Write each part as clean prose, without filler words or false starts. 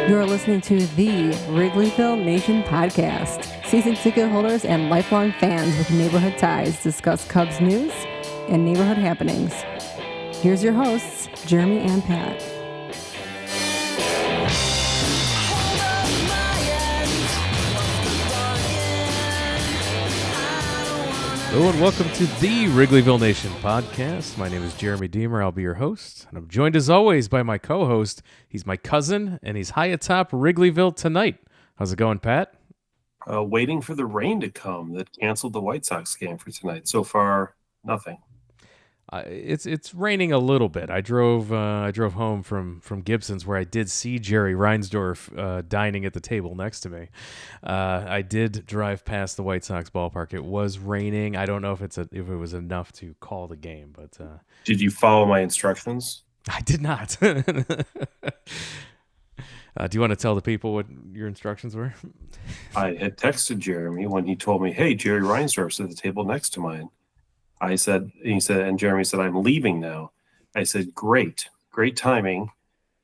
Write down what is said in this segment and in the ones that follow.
You're listening to the Wrigleyville Nation podcast. Season ticket holders and lifelong fans with neighborhood ties discuss Cubs news and neighborhood happenings. Here's your hosts, Jeremy and Pat. Hello and welcome to the Wrigleyville Nation podcast. My name is Jeremy Deemer. I'll be your host, and I'm joined as always by my co-host. He's my cousin, and he's high atop Wrigleyville tonight. How's it going, Pat? Waiting for the rain to come that canceled the White Sox game for tonight. So far, nothing. It's raining a little bit. I drove home from Gibson's, where I did see Jerry Reinsdorf dining at the table next to me. I did drive past the White Sox ballpark. It was raining. I don't know if it was enough to call the game, but did you follow my instructions? I did not. Do you want to tell the people what your instructions were? I had texted Jeremy when he told me, "Hey, Jerry Reinsdorf's at the table next to mine." And Jeremy said, "I'm leaving now." I said, great timing.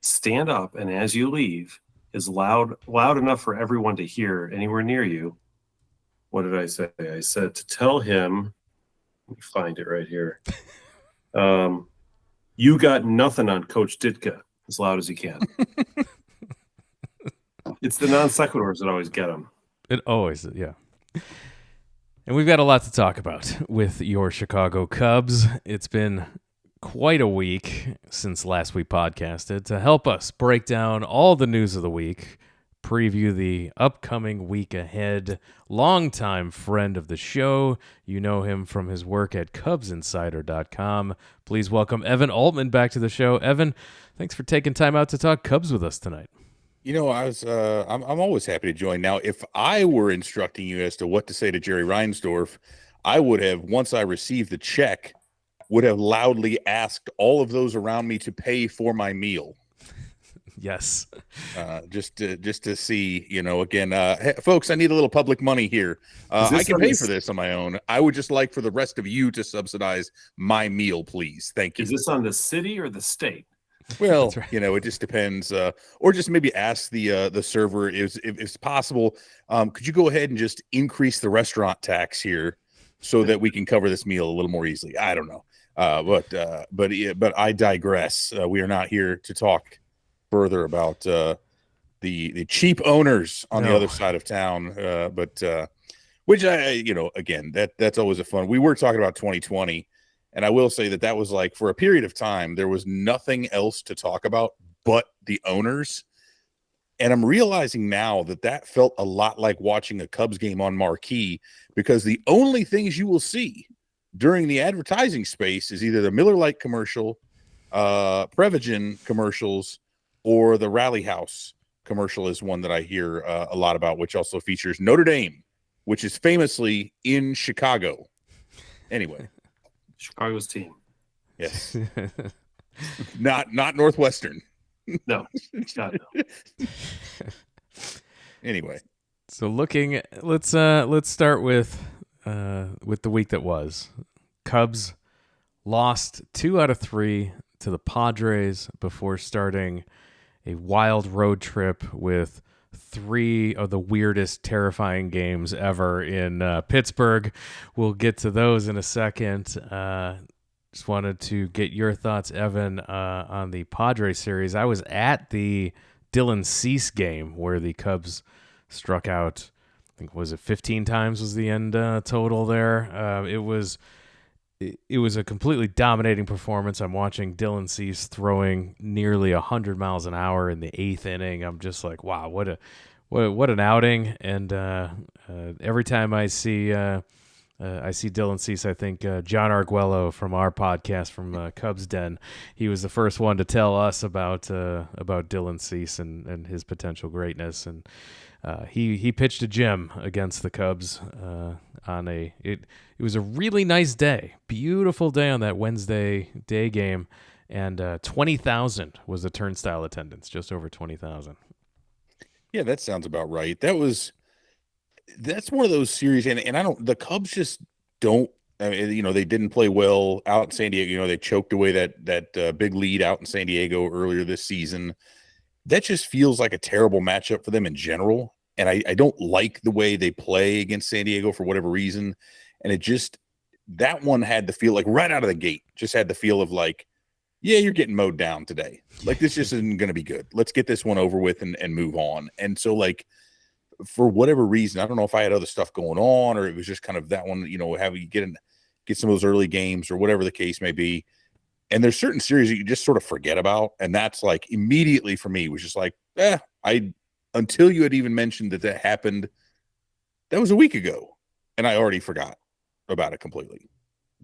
Stand up, and as you leave, is loud enough for everyone to hear anywhere near you. What did I say? I said to tell him, let me find it right here. You got nothing on Coach Ditka, as loud as you can. It's the non sequiturs that always get him. It always, yeah. And we've got a lot to talk about with your Chicago Cubs. It's been quite a week since last we podcasted. To help us break down all the news of the week, preview the upcoming week ahead, longtime friend of the show. You know him from his work at CubsInsider.com. Please welcome Evan Altman back to the show. Evan, thanks for taking time out to talk Cubs with us tonight. You know, I'm always happy to join. Now, if I were instructing you as to what to say to Jerry Reinsdorf, I would have, once I received the check, would have loudly asked all of those around me to pay for my meal. Yes. Just to see, again, hey, folks, I need a little public money here. I can pay for this on my own. I would just like for the rest of you to subsidize my meal, please. Thank you. Is this on the city or the state? Well, right. It just depends. Or just maybe ask the server if it's possible. Could you go ahead and just increase the restaurant tax here so that we can cover this meal a little more easily? I don't know. But I digress. We are not here to talk further about the cheap owners on the other side of town. Which again, that's always a fun. We were talking about 2020. And I will say that was like, for a period of time, there was nothing else to talk about but the owners. And I'm realizing now that felt a lot like watching a Cubs game on marquee, because the only things you will see during the advertising space is either the Miller Lite commercial, Prevagen commercials, or the Rally House commercial is one that I hear a lot about, which also features Notre Dame, which is famously in Chicago. Anyway. Chicago's team. Yes. not Northwestern. No. God, no. Anyway. So let's start with the week that was. Cubs lost 2 out of 3 to the Padres before starting a wild road trip with 3 of the weirdest, terrifying games ever in Pittsburgh. We'll get to those in a second. Just wanted to get your thoughts, Evan, on the Padres series. I was at the Dylan Cease game where the Cubs struck out, I think, was it 15 times was the end total there. It was a completely dominating performance. I'm watching Dylan Cease throwing nearly 100 miles an hour in the 8th inning. I'm just like, wow, what an outing! And every time I see Dylan Cease, I think John Arguello from our podcast from Cubs Den. He was the first one to tell us about Dylan Cease and his potential greatness. And he pitched a gem against the Cubs it was a really nice day, beautiful day on that Wednesday day game, and 20,000 was the turnstile attendance, just over 20,000. Yeah, that sounds about right. That's one of those series, and the Cubs just don't. I mean, they didn't play well out in San Diego. They choked away that big lead out in San Diego earlier this season. that just feels like a terrible matchup for them in general. And I don't like the way they play against San Diego for whatever reason. And that one had the feel like right out of the gate, just had the feel of like, yeah, you're getting mowed down today. Like, this just isn't going to be good. Let's get this one over with and move on. And so, like, for whatever reason, I don't know if I had other stuff going on or it was just kind of that one, have you get some of those early games or whatever the case may be. And there's certain series that you just sort of forget about. And that's like immediately for me was just like, until you had even mentioned that happened, that was a week ago. And I already forgot about it completely.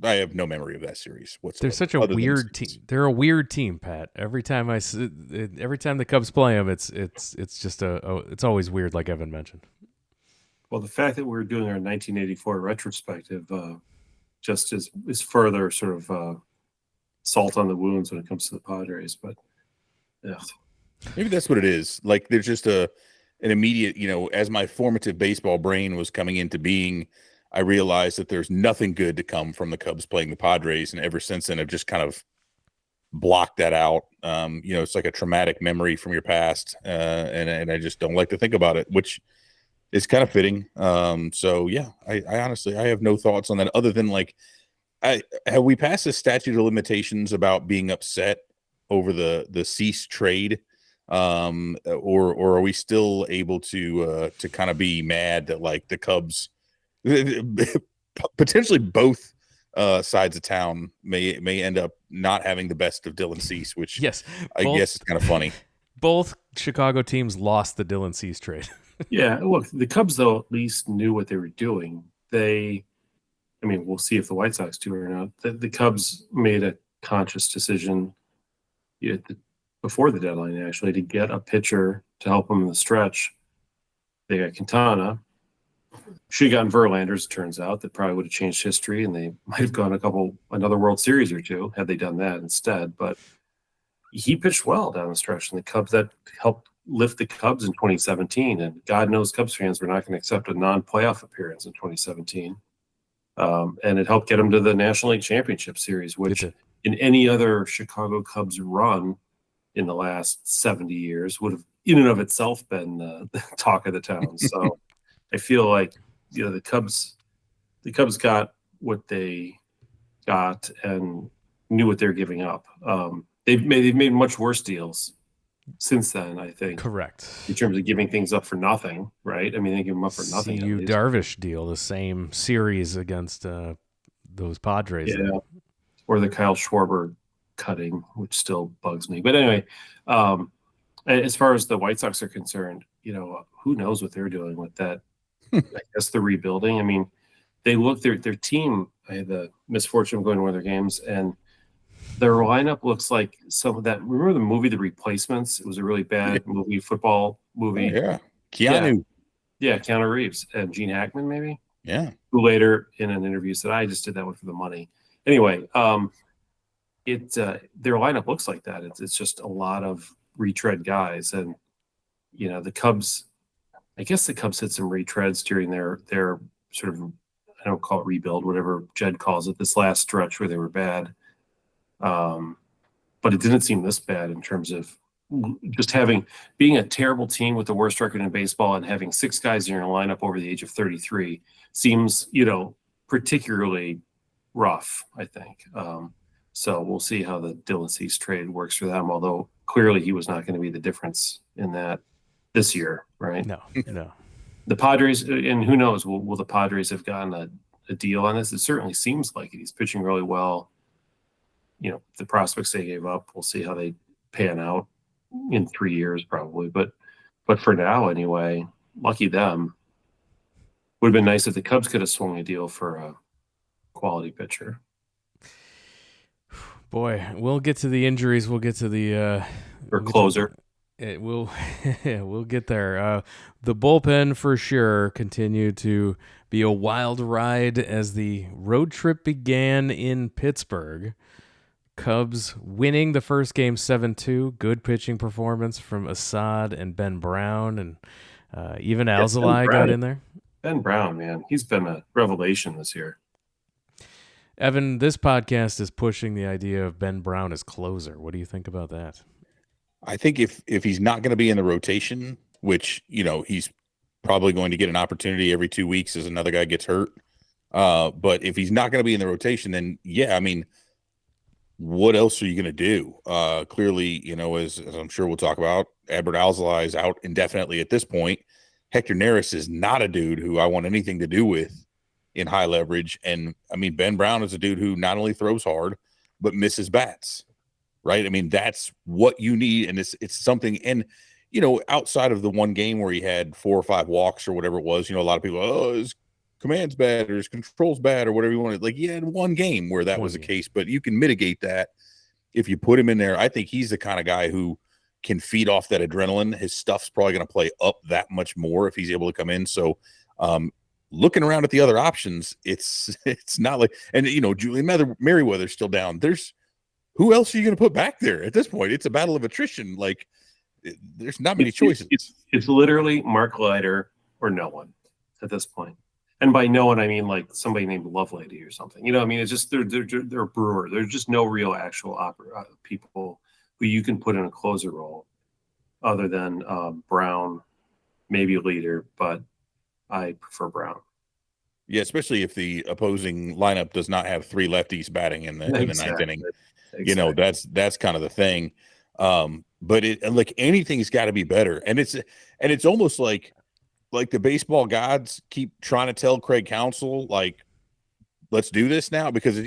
I have no memory of that series whatsoever. They're such a weird team. They're a weird team, Pat. Every time the Cubs play them, it's just it's always weird, like Evan mentioned. Well, the fact that we're doing our 1984 retrospective just is further sort of salt on the wounds when it comes to the Padres. But yeah, maybe that's what it is. Like, there's just an immediate, as my formative baseball brain was coming into being, I realized that there's nothing good to come from the Cubs playing the Padres. And ever since then, I've just kind of blocked that out. It's like a traumatic memory from your past. And I just don't like to think about it, which is kind of fitting. So yeah, I honestly, I have no thoughts on that other than like, have we passed the statute of limitations about being upset over the Cease trade? Or are we still able to kind of be mad that like the Cubs, potentially both sides of town may end up not having the best of Dylan Cease, which yes, I guess is kind of funny. Both Chicago teams lost the Dylan Cease trade. Yeah, look, the Cubs though at least knew what they were doing. We'll see if the White Sox do or not. The Cubs made a conscious decision before the deadline actually to get a pitcher to help them in the stretch. They got Quintana. Should have gotten Verlander, as it turns out. That probably would have changed history, and they might have gone another World Series or two had they done that instead. But he pitched well down the stretch, and the Cubs, that helped lift the Cubs in 2017. And God knows Cubs fans were not going to accept a non-playoff appearance in 2017. And it helped get them to the National League Championship Series, which in any other Chicago Cubs run in the last 70 years would have in and of itself been the talk of the town. So I feel like the Cubs got what they got and knew what they're giving up. They've made much worse deals since then, I think. Correct. In terms of giving things up for nothing, right? I mean, they give them up for nothing. You Darvish deal, the same series against those Padres. Yeah. Or the Kyle Schwarber cutting, which still bugs me. But anyway, as far as the White Sox are concerned, who knows what they're doing with that. I guess the rebuilding. I mean, they look their team. I had the misfortune of going to one of their games, and their lineup looks like some of that. Remember the movie The Replacements? It was a really bad football movie. Oh, yeah, Keanu. Yeah, Keanu Reeves and Gene Hackman, maybe. Yeah. Who later in an interview said, "I just did that one for the money." Anyway, their lineup looks like that. It's just a lot of retread guys, and the Cubs. I guess the Cubs had some retreads during their sort of, I don't call it rebuild, whatever Jed calls it, this last stretch where they were bad. But it didn't seem this bad in terms of just being a terrible team with the worst record in baseball and having 6 guys in your lineup over the age of 33 seems, particularly rough, I think. So we'll see how the Dylan Cease trade works for them, although clearly he was not going to be the difference in that this year, right? No. The Padres, and who knows, will the Padres have gotten a deal on this? It certainly seems like it. He's pitching really well. The prospects they gave up, we'll see how they pan out in 3 years probably. But for now, anyway, lucky them. Would have been nice if the Cubs could have swung a deal for a quality pitcher. Boy, we'll get to the injuries. We'll get to the closer. We'll get there. The bullpen for sure continued to be a wild ride as the road trip began in Pittsburgh. Cubs winning the first game 7-2. Good pitching performance from Assad and Ben Brown, and even Alzolay got in there. Ben Brown, man, he's been a revelation this year. Evan, this podcast is pushing the idea of Ben Brown as closer. What do you think about that? I think if he's not going to be in the rotation, which, he's probably going to get an opportunity every 2 weeks as another guy gets hurt. But if he's not going to be in the rotation, then yeah, I mean, what else are you going to do? Clearly, as I'm sure we'll talk about, Albert Alzolay is out indefinitely at this point. Hector Neris is not a dude who I want anything to do with in high leverage. And I mean, Ben Brown is a dude who not only throws hard, but misses bats, right? I mean, that's what you need. And it's something, and, outside of the one game where he had 4 or 5 walks or whatever it was, a lot of people, his command's bad or his control's bad or whatever you wanted. Like, he had one game where that was the case, but you can mitigate that if you put him in there. I think he's the kind of guy who can feed off that adrenaline. His stuff's probably going to play up that much more if he's able to come in. So, looking around at the other options, it's not like, and Julian Merriweather's still down. Who else are you going to put back there at this point? It's a battle of attrition. Like, there's not many choices. It's literally Mark Leiter or no one at this point. And by no one, I mean like somebody named Lovelady or something. I mean, it's just they're a brewer. There's just no real actual people who you can put in a closer role other than Brown, maybe Leiter, but I prefer Brown. Yeah, especially if the opposing lineup does not have 3 lefties batting in the ninth inning. Exactly. That's kind of the thing. But like anything's got to be better, and it's almost like the baseball gods keep trying to tell Craig Counsell, like, let's do this now, because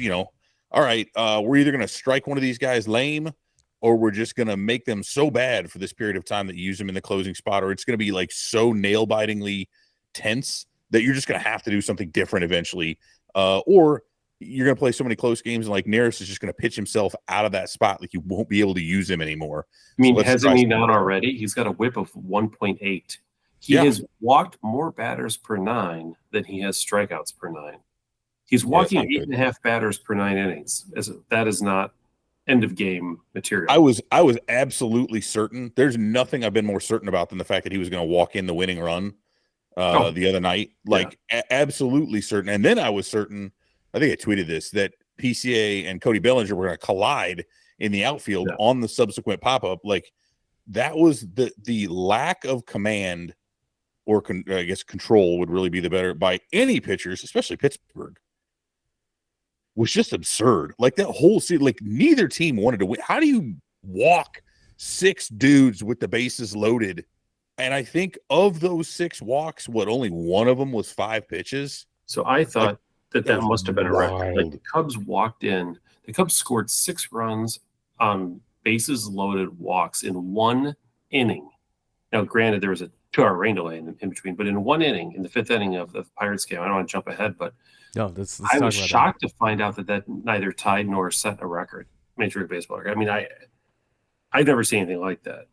all right, we're either going to strike one of these guys lame, or we're just going to make them so bad for this period of time that you use them in the closing spot, or it's going to be like so nail-bitingly tense that you're just going to have to do something different eventually, or you're going to play so many close games and like Neris is just going to pitch himself out of that spot, like you won't be able to use him anymore. I mean, hasn't he not already? He's got a whip of 1.8. He has walked more batters per 9 than he has strikeouts per 9. He's walking 8.5 batters per 9 innings. That is not end of game material. I was absolutely certain. There's nothing I've been more certain about than the fact that he was going to walk in the winning run the other night. Like, absolutely certain. And then I was certain, I think I tweeted this, that PCA and Cody Bellinger were going to collide in the outfield on the subsequent pop-up. Like, that was the lack of command, or I guess control would really be the better, by any pitchers, especially Pittsburgh, was just absurd. Like, that whole season, like, neither team wanted to win. How do you walk 6 dudes with the bases loaded? And I think of those 6 walks, only one of them was 5 pitches. So I thought that must have been a record. Like, the Cubs walked in, the Cubs scored 6 runs on bases loaded walks in 1 inning. Now, granted, there was a 2-hour rain delay in between, but in 1 inning, in the 5th inning of the Pirates game, I don't want to jump ahead, but let's I was shocked to find out that neither tied nor set a record, Major League Baseball record. I mean, I've never seen anything like that.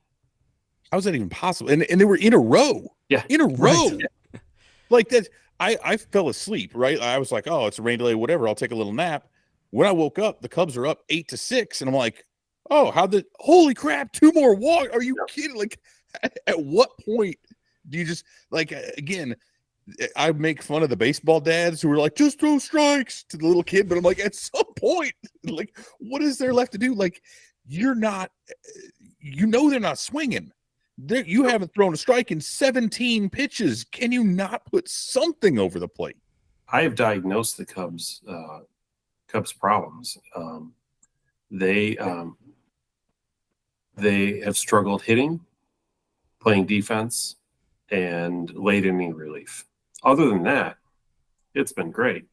How is that even possible? And they were in a row. Yeah. In a row. Right. Like that. I fell asleep, right? I was like, oh, it's a rain delay, whatever. I'll take a little nap. When I woke up, the Cubs are up 8-6. And I'm like, oh, holy crap, 2 more walks. Are you kidding? Like, at what point do you just, like, again, I make fun of the baseball dads who are like, just throw strikes to the little kid. But I'm like, at some point, like, what is there left to do? Like, they're not swinging. You haven't thrown a strike in 17 pitches. Can you not put something over the plate? I have diagnosed the Cubs problems. They have struggled hitting, playing defense, and late inning relief. Other than that, it's been great.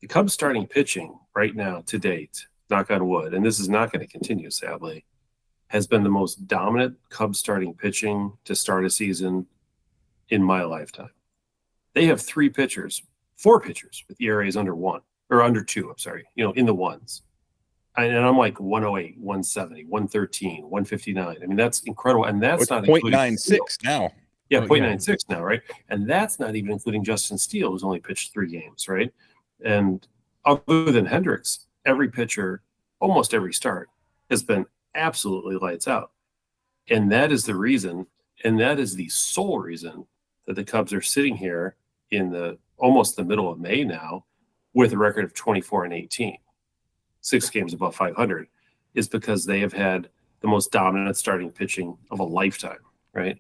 The Cubs starting pitching right now to date, knock on wood, and this is not going to continue, sadly, has been the most dominant Cubs starting pitching to start a season in my lifetime. They have 4 pitchers with ERAs under 1 or under 2. I'm sorry, in the ones. And I'm like 108, 170, 113, 159. I mean, that's incredible. And that's not 0.96 now. Yeah, 0.96 now, right? And that's not even including Justin Steele, who's only pitched 3 games, right? And other than Hendricks, every pitcher, almost every start, has been absolutely lights out. And that is the reason, and that is the sole reason that the Cubs are sitting here in almost the middle of May now with a record of 24-18, 6 games above 500, is because they have had the most dominant starting pitching of a lifetime, right?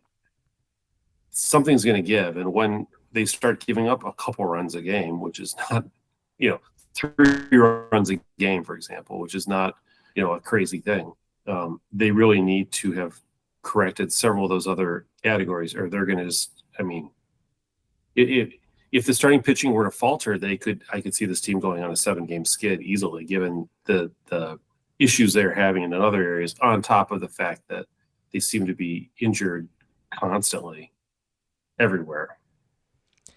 Something's going to give. And when they start giving up a couple runs a game, which is not, 3 runs a game, for example, which is not, a crazy thing. They really need to have corrected several of those other categories, or they're going to just, if the starting pitching were to falter, I could see this team going on a 7-game skid easily, given the issues they're having in other areas, on top of the fact that they seem to be injured constantly everywhere.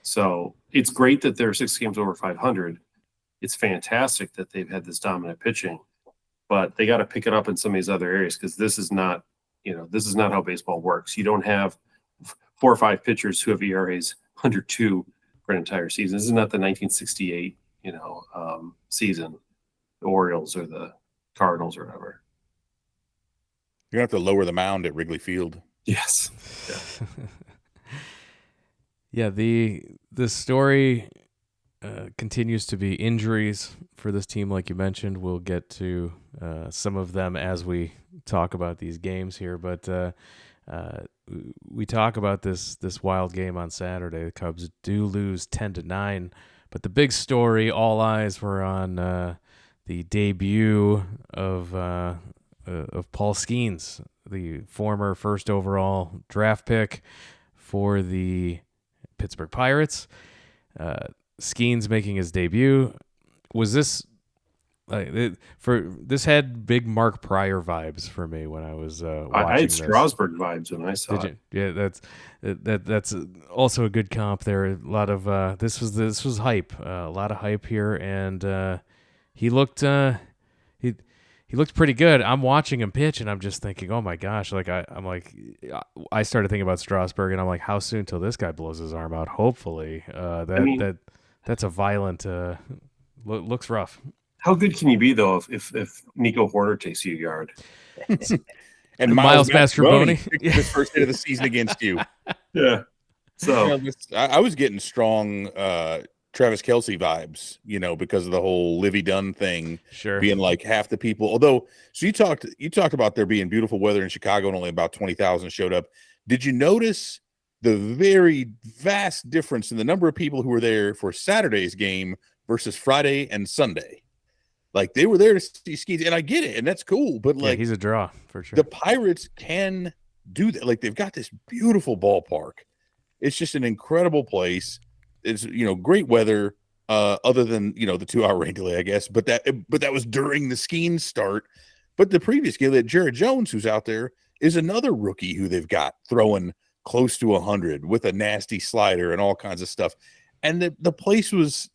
So it's great that they're 6 games over 500. It's fantastic that they've had this dominant pitching, but they got to pick it up in some of these other areas, because this is not how baseball works. You don't have 4 or 5 pitchers who have ERAs under 2 for an entire season. This is not the 1968, season, the Orioles or the Cardinals or whatever. You're going to have to lower the mound at Wrigley Field. Yes. Yeah. The story continues to be injuries for this team, like you mentioned. We'll get to some of them as we talk about these games here, but we talk about this wild game on Saturday. The Cubs do lose 10-9, but the big story, all eyes were on the debut of Paul Skeens, the former first overall draft pick for the Pittsburgh Pirates. Skeens making his debut. Was this this had big Mark Pryor vibes for me when I was watching I had this. Strasburg vibes when I saw it. Yeah, that's also a good comp there. A lot of this was hype. A lot of hype here, and he looked he looked pretty good. I'm watching him pitch, and I'm just thinking, oh my gosh! Like I started thinking about Strasburg, and I'm like, how soon till this guy blows his arm out? Hopefully, that's a violent. Looks rough. How good can you be, though, if Nico Horner takes you a yard? And Miles Mastrobuoni his first hit of the season against you. Yeah. So I was getting strong Travis Kelce vibes, because of the whole Livy Dunn thing. Sure. Being like half the people. Although, so you talked about there being beautiful weather in Chicago and only about 20,000 showed up. Did you notice the very vast difference in the number of people who were there for Saturday's game versus Friday and Sunday? Like, they were there to see Skeens, and I get it, and that's cool. But like, he's a draw for sure. The Pirates can do that. Like, they've got this beautiful ballpark. It's just an incredible place. It's great weather. Other than the 2-hour rain delay, I guess. But that was during the Skeens start. But the previous game, that Jared Jones, who's out there, is another rookie who they've got throwing close to 100 with a nasty slider and all kinds of stuff. And the place was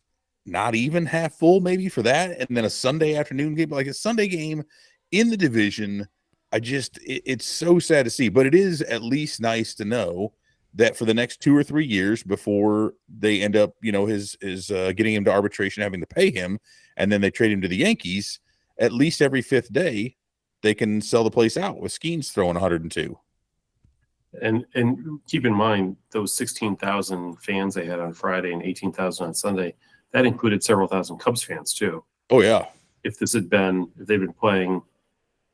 not even half full, maybe, for that. And then a Sunday afternoon game, like a Sunday game in the division. It's so sad to see, but it is at least nice to know that for the next 2 or 3 years before they end up, his getting him to arbitration, having to pay him, and then they trade him to the Yankees, at least every 5th day, they can sell the place out with Skeens throwing 102. And keep in mind, those 16,000 fans they had on Friday and 18,000 on Sunday, that included several thousand Cubs fans too. Oh yeah. If they've been playing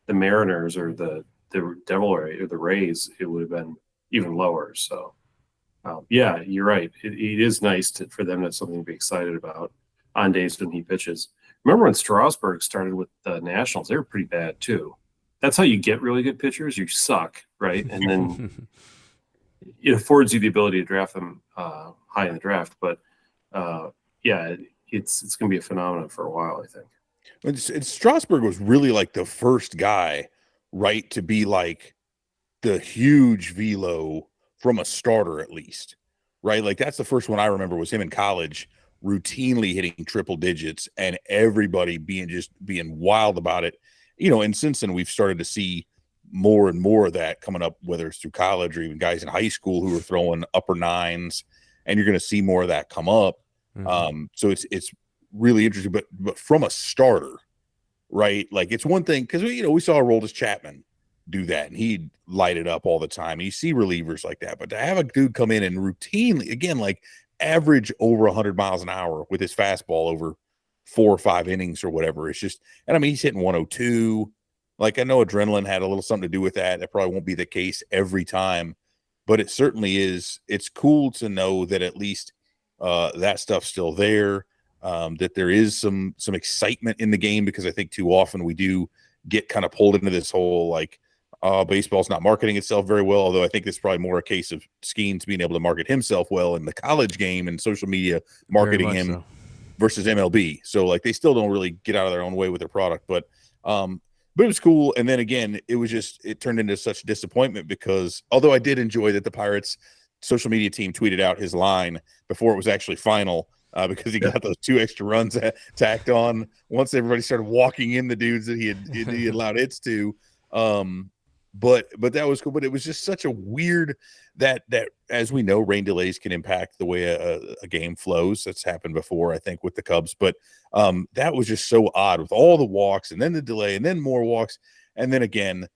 the Mariners or the Devil Rays or the Rays, it would have been even lower. So yeah, you're right. It is nice for them to have something to be excited about on days when he pitches. Remember when Strasburg started with the Nationals? They were pretty bad too. That's how you get really good pitchers. You suck, right? And then it affords you the ability to draft them high in the draft. But yeah, it's going to be a phenomenon for a while, I think. It's Strasburg was really like the first guy, right, to be like the huge velo from a starter, at least, right? Like, that's the first one I remember was him in college, routinely hitting triple digits and everybody being wild about it. And since then we've started to see more and more of that coming up, whether it's through college or even guys in high school who are throwing upper 9s, and you're going to see more of that come up. Mm-hmm. So it's really interesting, but from a starter, right? Like, it's one thing, because we saw Aroldis Chapman do that, and he'd light it up all the time. And you see relievers like that, but to have a dude come in and routinely, again, like average over 100 miles an hour with his fastball over 4 or 5 innings or whatever, it's just, and I mean, he's hitting 102, Like, I know adrenaline had a little something to do with that. It probably won't be the case every time, but it certainly is. It's cool to know that at least that stuff's still there, that there is some excitement in the game, because I think too often we do get kind of pulled into this whole like, baseball's not marketing itself very well, although I think it's probably more a case of Skeens being able to market himself well in the college game and social media marketing him so. versus MLB. So like they still don't really get out of their own way with their product, but it was cool. And then again, it turned into such disappointment, because although I did enjoy that the Pirates social media team tweeted out his line before it was actually final, because he got those 2 extra runs tacked on once everybody started walking in the dudes that he had allowed hits to. But that was cool. But it was just such a weird that as we know, rain delays can impact the way a game flows. That's happened before, I think, with the Cubs. But that was just so odd with all the walks and then the delay and then more walks. And then again,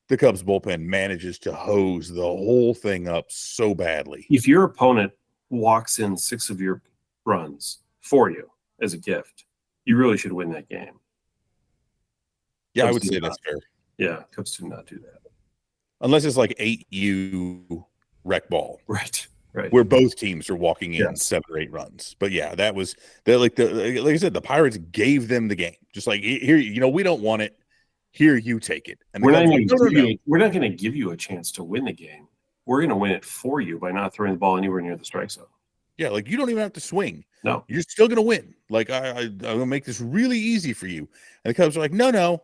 the Cubs bullpen manages to hose the whole thing up so badly. If your opponent walks in 6 of your runs for you as a gift, you really should win that game. Yeah, Cubs I would say that's fair. Yeah, Cubs do not do that. Unless it's like 8U rec ball. Right. Where both teams are walking in Yes. 7 or 8 runs. But yeah, that was like I said, the Pirates gave them the game. Just like, here, we don't want it. Here, you take it. And We're not no. going to give you a chance to win the game. We're going to win it for you by not throwing the ball anywhere near the strike zone. Yeah, like you don't even have to swing. No. You're still going to win. Like I'm going to make this really easy for you. And the Cubs are like, no,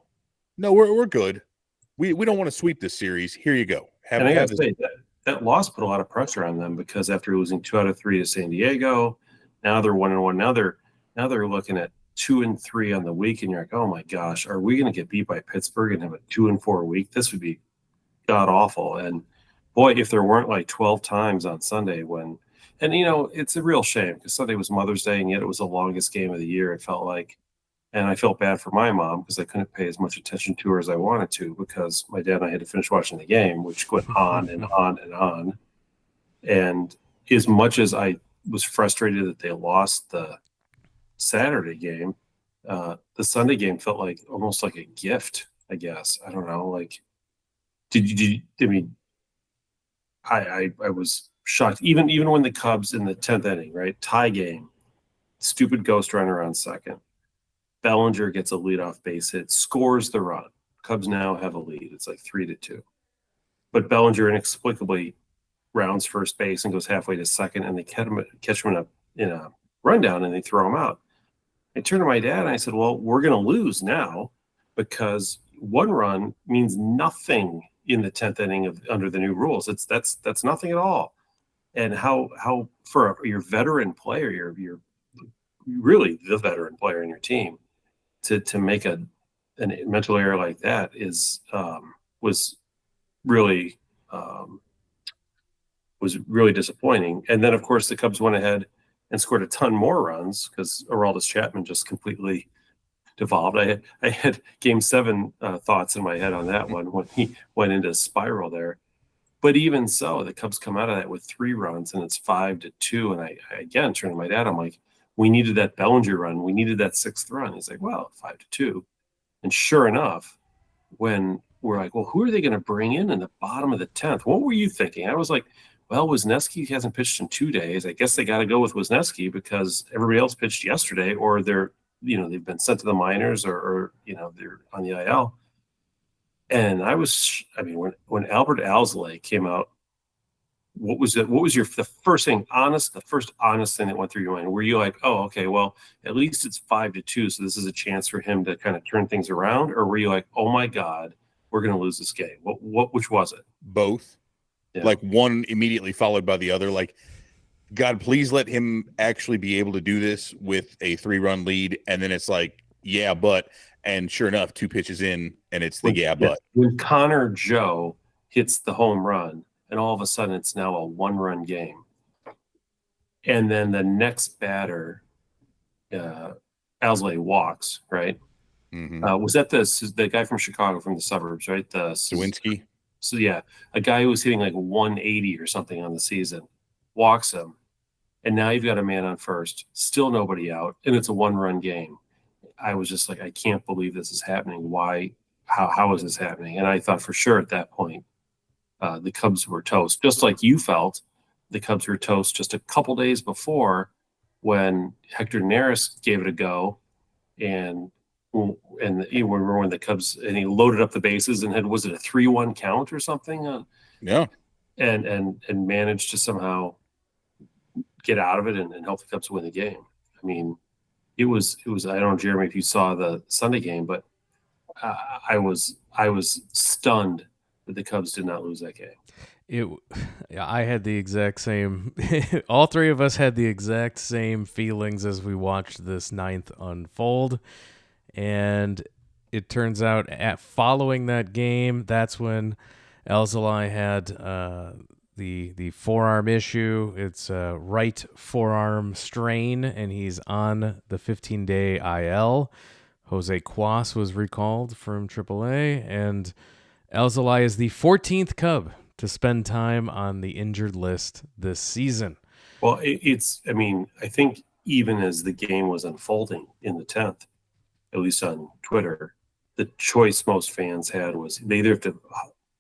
we're good. We don't want to sweep this series. Here you go. And I got to say that loss put a lot of pressure on them, because after losing 2 out of 3 to San Diego, now they're 1-1. Now they're looking at 2-3 on the week, and you're like, oh my gosh, are we going to get beat by Pittsburgh and have a 2-4 week? This would be god awful. And boy, if there weren't like 12 times on Sunday it's a real shame, because Sunday was Mother's Day, and yet it was the longest game of the year, it felt like. And I felt bad for my mom, because I couldn't pay as much attention to her as I wanted to, because my dad and I had to finish watching the game, which went on and on and on. And as much as I was frustrated that they lost the Saturday game, the Sunday game felt like almost like a gift, I guess. I don't know. Like, I was shocked. Even when the Cubs in the 10th inning, right, tie game, stupid ghost runner on second, Bellinger gets a leadoff base hit, scores the run. Cubs now have a lead. It's like 3-2. But Bellinger inexplicably rounds first base and goes halfway to second, and they catch him in a rundown, and they throw him out. I turned to my dad and I said, well, we're going to lose now, because 1 run means nothing in the 10th inning under the new rules. That's nothing at all. And how for your veteran player, you're really the veteran player in your team, to make a mental error like that was really disappointing. And then of course the Cubs went ahead and scored a ton more runs, because Aroldis Chapman just completely devolved. I had Game 7 thoughts in my head on that one when he went into a spiral there. But even so, the Cubs come out of that with 3 runs, and it's 5-2. And I again turned to my dad. I'm like, we needed that Bellinger run. We needed that 6th run. He's like, well, 5-2. And sure enough, when we're like, well, who are they going to bring in the bottom of the 10th? What were you thinking? I was like, well, Wisniewski hasn't pitched in 2 days. I guess they got to go with Wisniewski, because everybody else pitched yesterday, or they've been sent to the minors, or they're on the IL. And when Albert Alzolay came out, what was it? What was the first honest thing that went through your mind? Were you like, oh, okay, well, at least it's 5-2, so this is a chance for him to kind of turn things around? Or were you like, oh my God, we're going to lose this game? Which was it? Both. Yeah. Like one immediately followed by the other. Like, God, please let him actually be able to do this with a 3-run lead. And then it's like, yeah, but, and sure enough, 2 pitches in, and it's but. When Connor Joe hits the home run, and all of a sudden it's now a 1-run game. And then the next batter, Alzolay walks, right? Mm-hmm. Was that the guy from Chicago, from the suburbs, right? Sawinski. So yeah, a guy who was hitting like 180 or something on the season, walks him. And now you've got a man on first, still nobody out, and it's a 1-run game. I was just like, I can't believe this is happening. Why? how is this happening? And I thought for sure at that point, the Cubs were toast, just like you felt the Cubs were toast just a couple days before when Hector Neris gave it a go, and you remember when the Cubs, and he loaded up the bases and was it a 3-1 count or something? Yeah, and managed to somehow get out of it and help the Cubs win the game. I mean, it was. I don't know, Jeremy, if you saw the Sunday game, but I was stunned that the Cubs did not lose that game. I had the exact same. All three of us had the exact same feelings as we watched this ninth unfold, and it turns out following that game, that's when Alzolay had the forearm issue. It's a right forearm strain, and he's on the 15-day IL. Jose Cuas was recalled from AAA, and Alzolay is the 14th Cub to spend time on the injured list this season. Well, I think even as the game was unfolding in the 10th, at least on Twitter, the choice most fans had was they either have to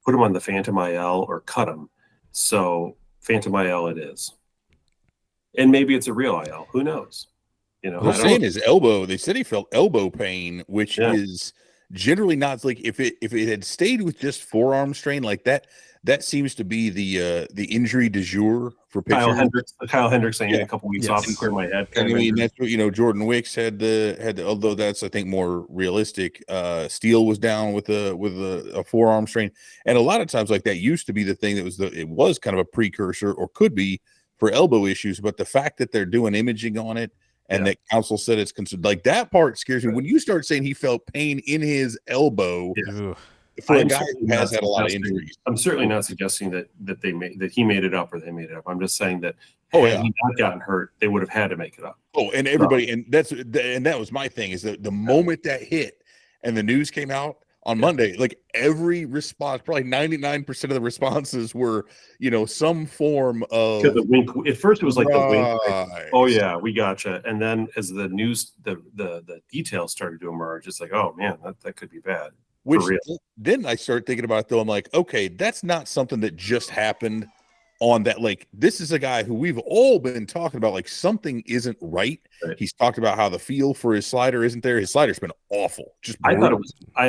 put him on the Phantom IL or cut him. So Phantom IL it is. And maybe it's a real IL. Who knows? They're saying his elbow. They said he felt elbow pain, which is generally not like if it had stayed with just forearm strain like that. That seems to be the injury du jour for pitchers. Kyle Hendricks saying a couple weeks off and clear my head. And I mean that's what Jordan Wicks had the although that's I think more realistic. Steele was down with a forearm strain, and a lot of times like that used to be the thing that it was kind of a precursor or could be for elbow issues. But the fact that they're doing imaging on it and that counsel said it's considered like that part scares me. When you start saying he felt pain in his elbow. Yeah. For a guy who has had a lot of injuries, I'm certainly not suggesting that he made it up or they made it up. I'm just saying that had he not gotten hurt, they would have had to make it up. Oh, and everybody, and that was my thing is that the moment that hit and the news came out on Monday, like every response, probably 99% of the responses were, some form of the wink. At first, it was like the wink. Like, oh yeah, we gotcha. And then as the news, the details started to emerge, it's like, oh man, that could be bad. Which then I started thinking about it, though. I'm like, okay, that's not something that just happened on that. Like, this is a guy who we've all been talking about. Like, something isn't right. He's talked about how the feel for his slider isn't there. His slider's been awful. I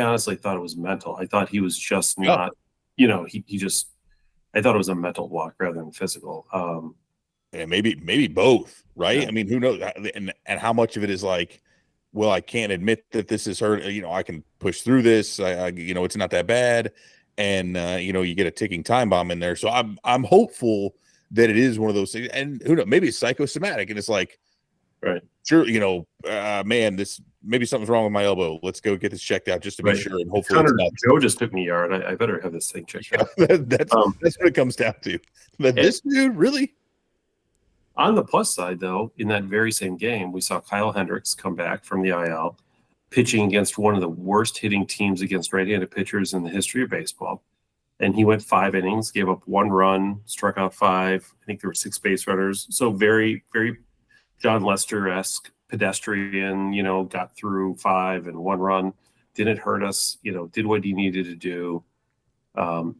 honestly thought it was mental. I thought he was just not. He just. I thought it was a mental block rather than physical. Yeah, maybe both. Right. Yeah. I mean, who knows? And how much of it is like, well, I can't admit that this is hurt. I can push through this. It's not that bad. And, you get a ticking time bomb in there. So I'm hopeful that it is one of those things. And who knows, maybe it's psychosomatic. And it's like, right. Sure. Man, maybe something's wrong with my elbow. Let's go get this checked out just to be sure. And hopefully it's not. Joe just took me yard. I better have this thing checked out. That's what it comes down to. But this dude really. On the plus side, though, in that very same game, we saw Kyle Hendricks come back from the IL, pitching against one of the worst hitting teams against right-handed pitchers in the history of baseball. And he went 5 innings, gave up 1 run, struck out 5. I think there were 6 base runners. So very, very John Lester-esque pedestrian, got through 5 and 1 run. Didn't hurt us, did what he needed to do.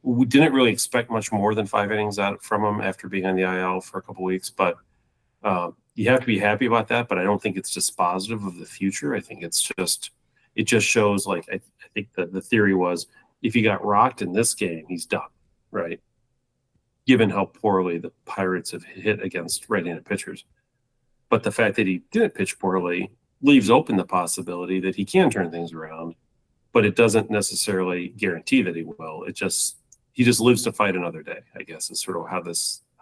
We didn't really expect much more than 5 innings out from him after being on the IL for a couple of weeks, but you have to be happy about that. But I don't think it's dispositive of the future. I think it just shows like I think that the theory was if he got rocked in this game, he's done, right? Given how poorly the Pirates have hit against right-handed pitchers, but the fact that he didn't pitch poorly leaves open the possibility that he can turn things around. But it doesn't necessarily guarantee that he will. He just lives to fight another day, I guess, is sort of how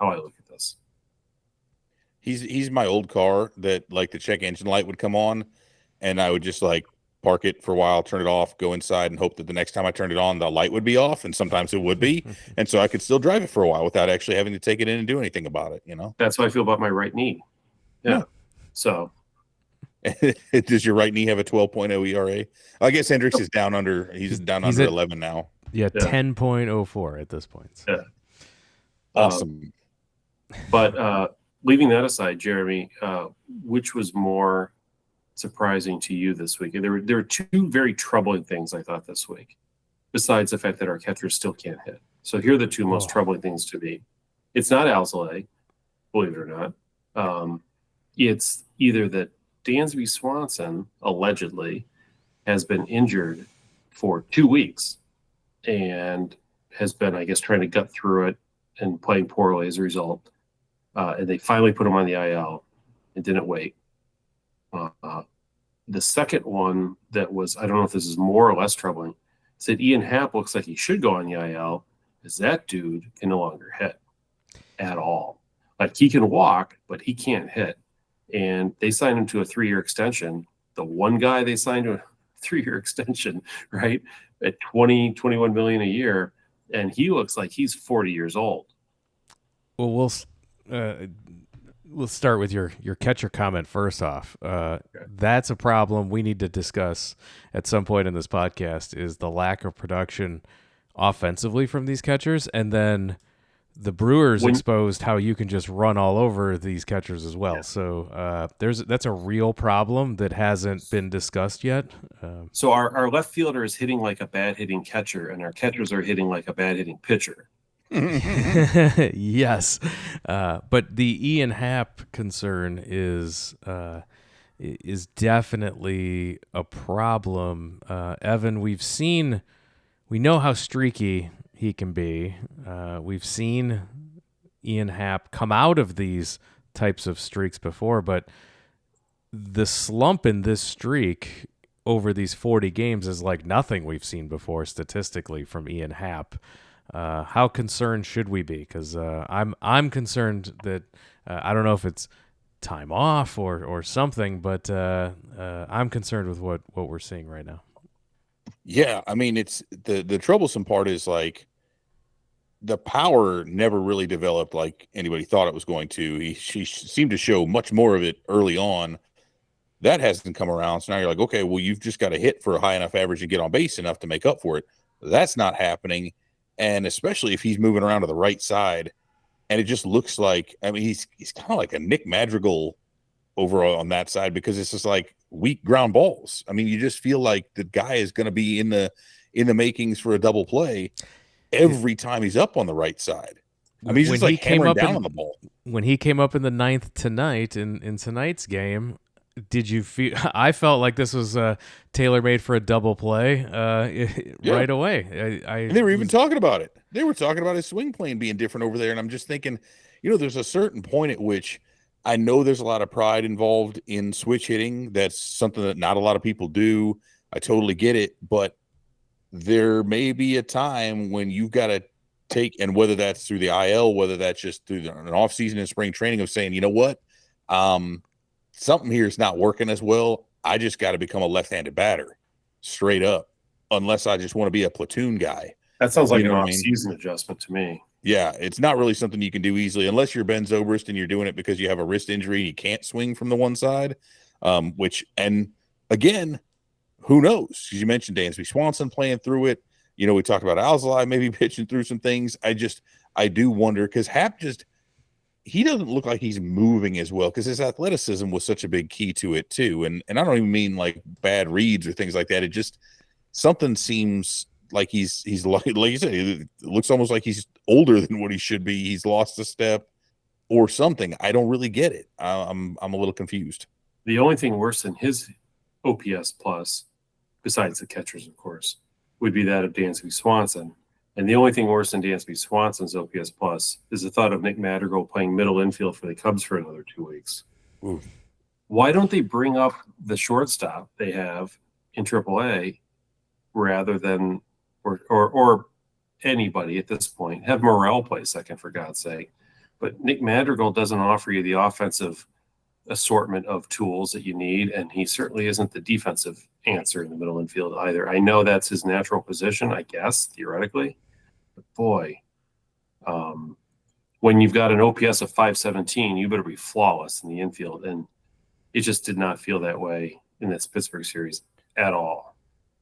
I look at this. He's my old car that like the check engine light would come on and I would just like park it for a while, turn it off, go inside and hope that the next time I turned it on, the light would be off. And sometimes it would be. And so I could still drive it for a while without actually having to take it in and do anything about it, That's how I feel about my right knee. Yeah. So. Does your right knee have a 12.0 ERA? I guess Hendricks is down under. He's down under 11 now. Yeah, 10.04 at this point. Yeah, awesome. But leaving that aside, Jeremy, which was more surprising to you this week? There were 2 very troubling things I thought this week. besides the fact that our catchers still can't hit. So here are the two most troubling things to me. It's not Alzolay, believe it or not. It's either that Dansby Swanson allegedly has been injured for 2 weeks and has been, I guess, trying to gut through it and playing poorly as a result. And they finally put him on the IL and didn't wait. The second one that was, I don't know if this is more or less troubling, said Ian Happ looks like he should go on the IL, is that dude can no longer hit at all. Like, he can walk, but he can't hit. And they signed him to a 3-year extension. The one guy they signed to a 3-year extension, right, at 21 million a year, and he looks like he's 40 years old. Well, we'll start with your catcher comment first off. That's a problem we need to discuss at some point in this podcast, is the lack of production offensively from these catchers, and then the Brewers exposed how you can just run all over these catchers as well. Yeah. So that's a real problem that hasn't been discussed yet. So our left fielder is hitting like a bad hitting catcher, and our catchers are hitting like a bad hitting pitcher. Yes. But the Ian Happ concern is definitely a problem. Evan, we know how streaky he can be. We've seen Ian Happ come out of these types of streaks before, but the slump in this streak over these 40 games is like nothing we've seen before statistically from Ian Happ. How concerned should we be? Because I'm concerned that I don't know if it's time off or something, but I'm concerned with what we're seeing right now. Yeah, I mean, it's the troublesome part is like the power never really developed like anybody thought it was going to. She seemed to show much more of it early on. That hasn't come around. So now you're like, okay, well, you've just got to hit for a high enough average and get on base enough to make up for it. That's not happening. And especially if he's moving around to the right side, and it just looks like, I mean, he's kind of like a Nick Madrigal overall on that side, because it's just like weak ground balls. I mean, you just feel like the guy is going to be in the makings for a double play every time he's up on the right side. I mean, he's just like hammering down on the ball. When he came up in the ninth tonight in tonight's game, did you feel? I felt like this was tailor-made for a double play right away. And they were even talking about it. They were talking about his swing plane being different over there, and I'm just thinking, there's a certain point at which I know there's a lot of pride involved in switch hitting. That's something that not a lot of people do. I totally get it, but there may be a time when you've got to take, and whether that's through the IL, whether that's just through an off season and spring training, of saying, you know what, something here is not working as well. I just got to become a left-handed batter straight up, unless I just want to be a platoon guy. That sounds like an off-season adjustment to me. Yeah, it's not really something you can do easily unless you're Ben Zobrist and you're doing it because you have a wrist injury and you can't swing from the one side, and again, who knows? Because you mentioned Dansby Swanson playing through it. We talked about Alzolay maybe pitching through some things. I do wonder, because Happ he doesn't look like he's moving as well, because his athleticism was such a big key to it too. And I don't even mean like bad reads or things like that. It just, something seems like he's like you said, it looks almost like he's older than what he should be. He's lost a step or something. I don't really get it. I'm a little confused. The only thing worse than his OPS plus, besides the catchers, of course, would be that of Dansby Swanson. And the only thing worse than Dansby Swanson's OPS plus is the thought of Nick Madrigal playing middle infield for the Cubs for another 2 weeks. Ooh. Why don't they bring up the shortstop they have in AAA rather than or anybody at this point? Have Morrell play second, for God's sake. But Nick Madrigal doesn't offer you the offensive assortment of tools that you need, and he certainly isn't the defensive answer in the middle infield either. I know that's his natural position, I guess, theoretically. But boy, when you've got an OPS of 517, you better be flawless in the infield, and it just did not feel that way in this Pittsburgh series at all.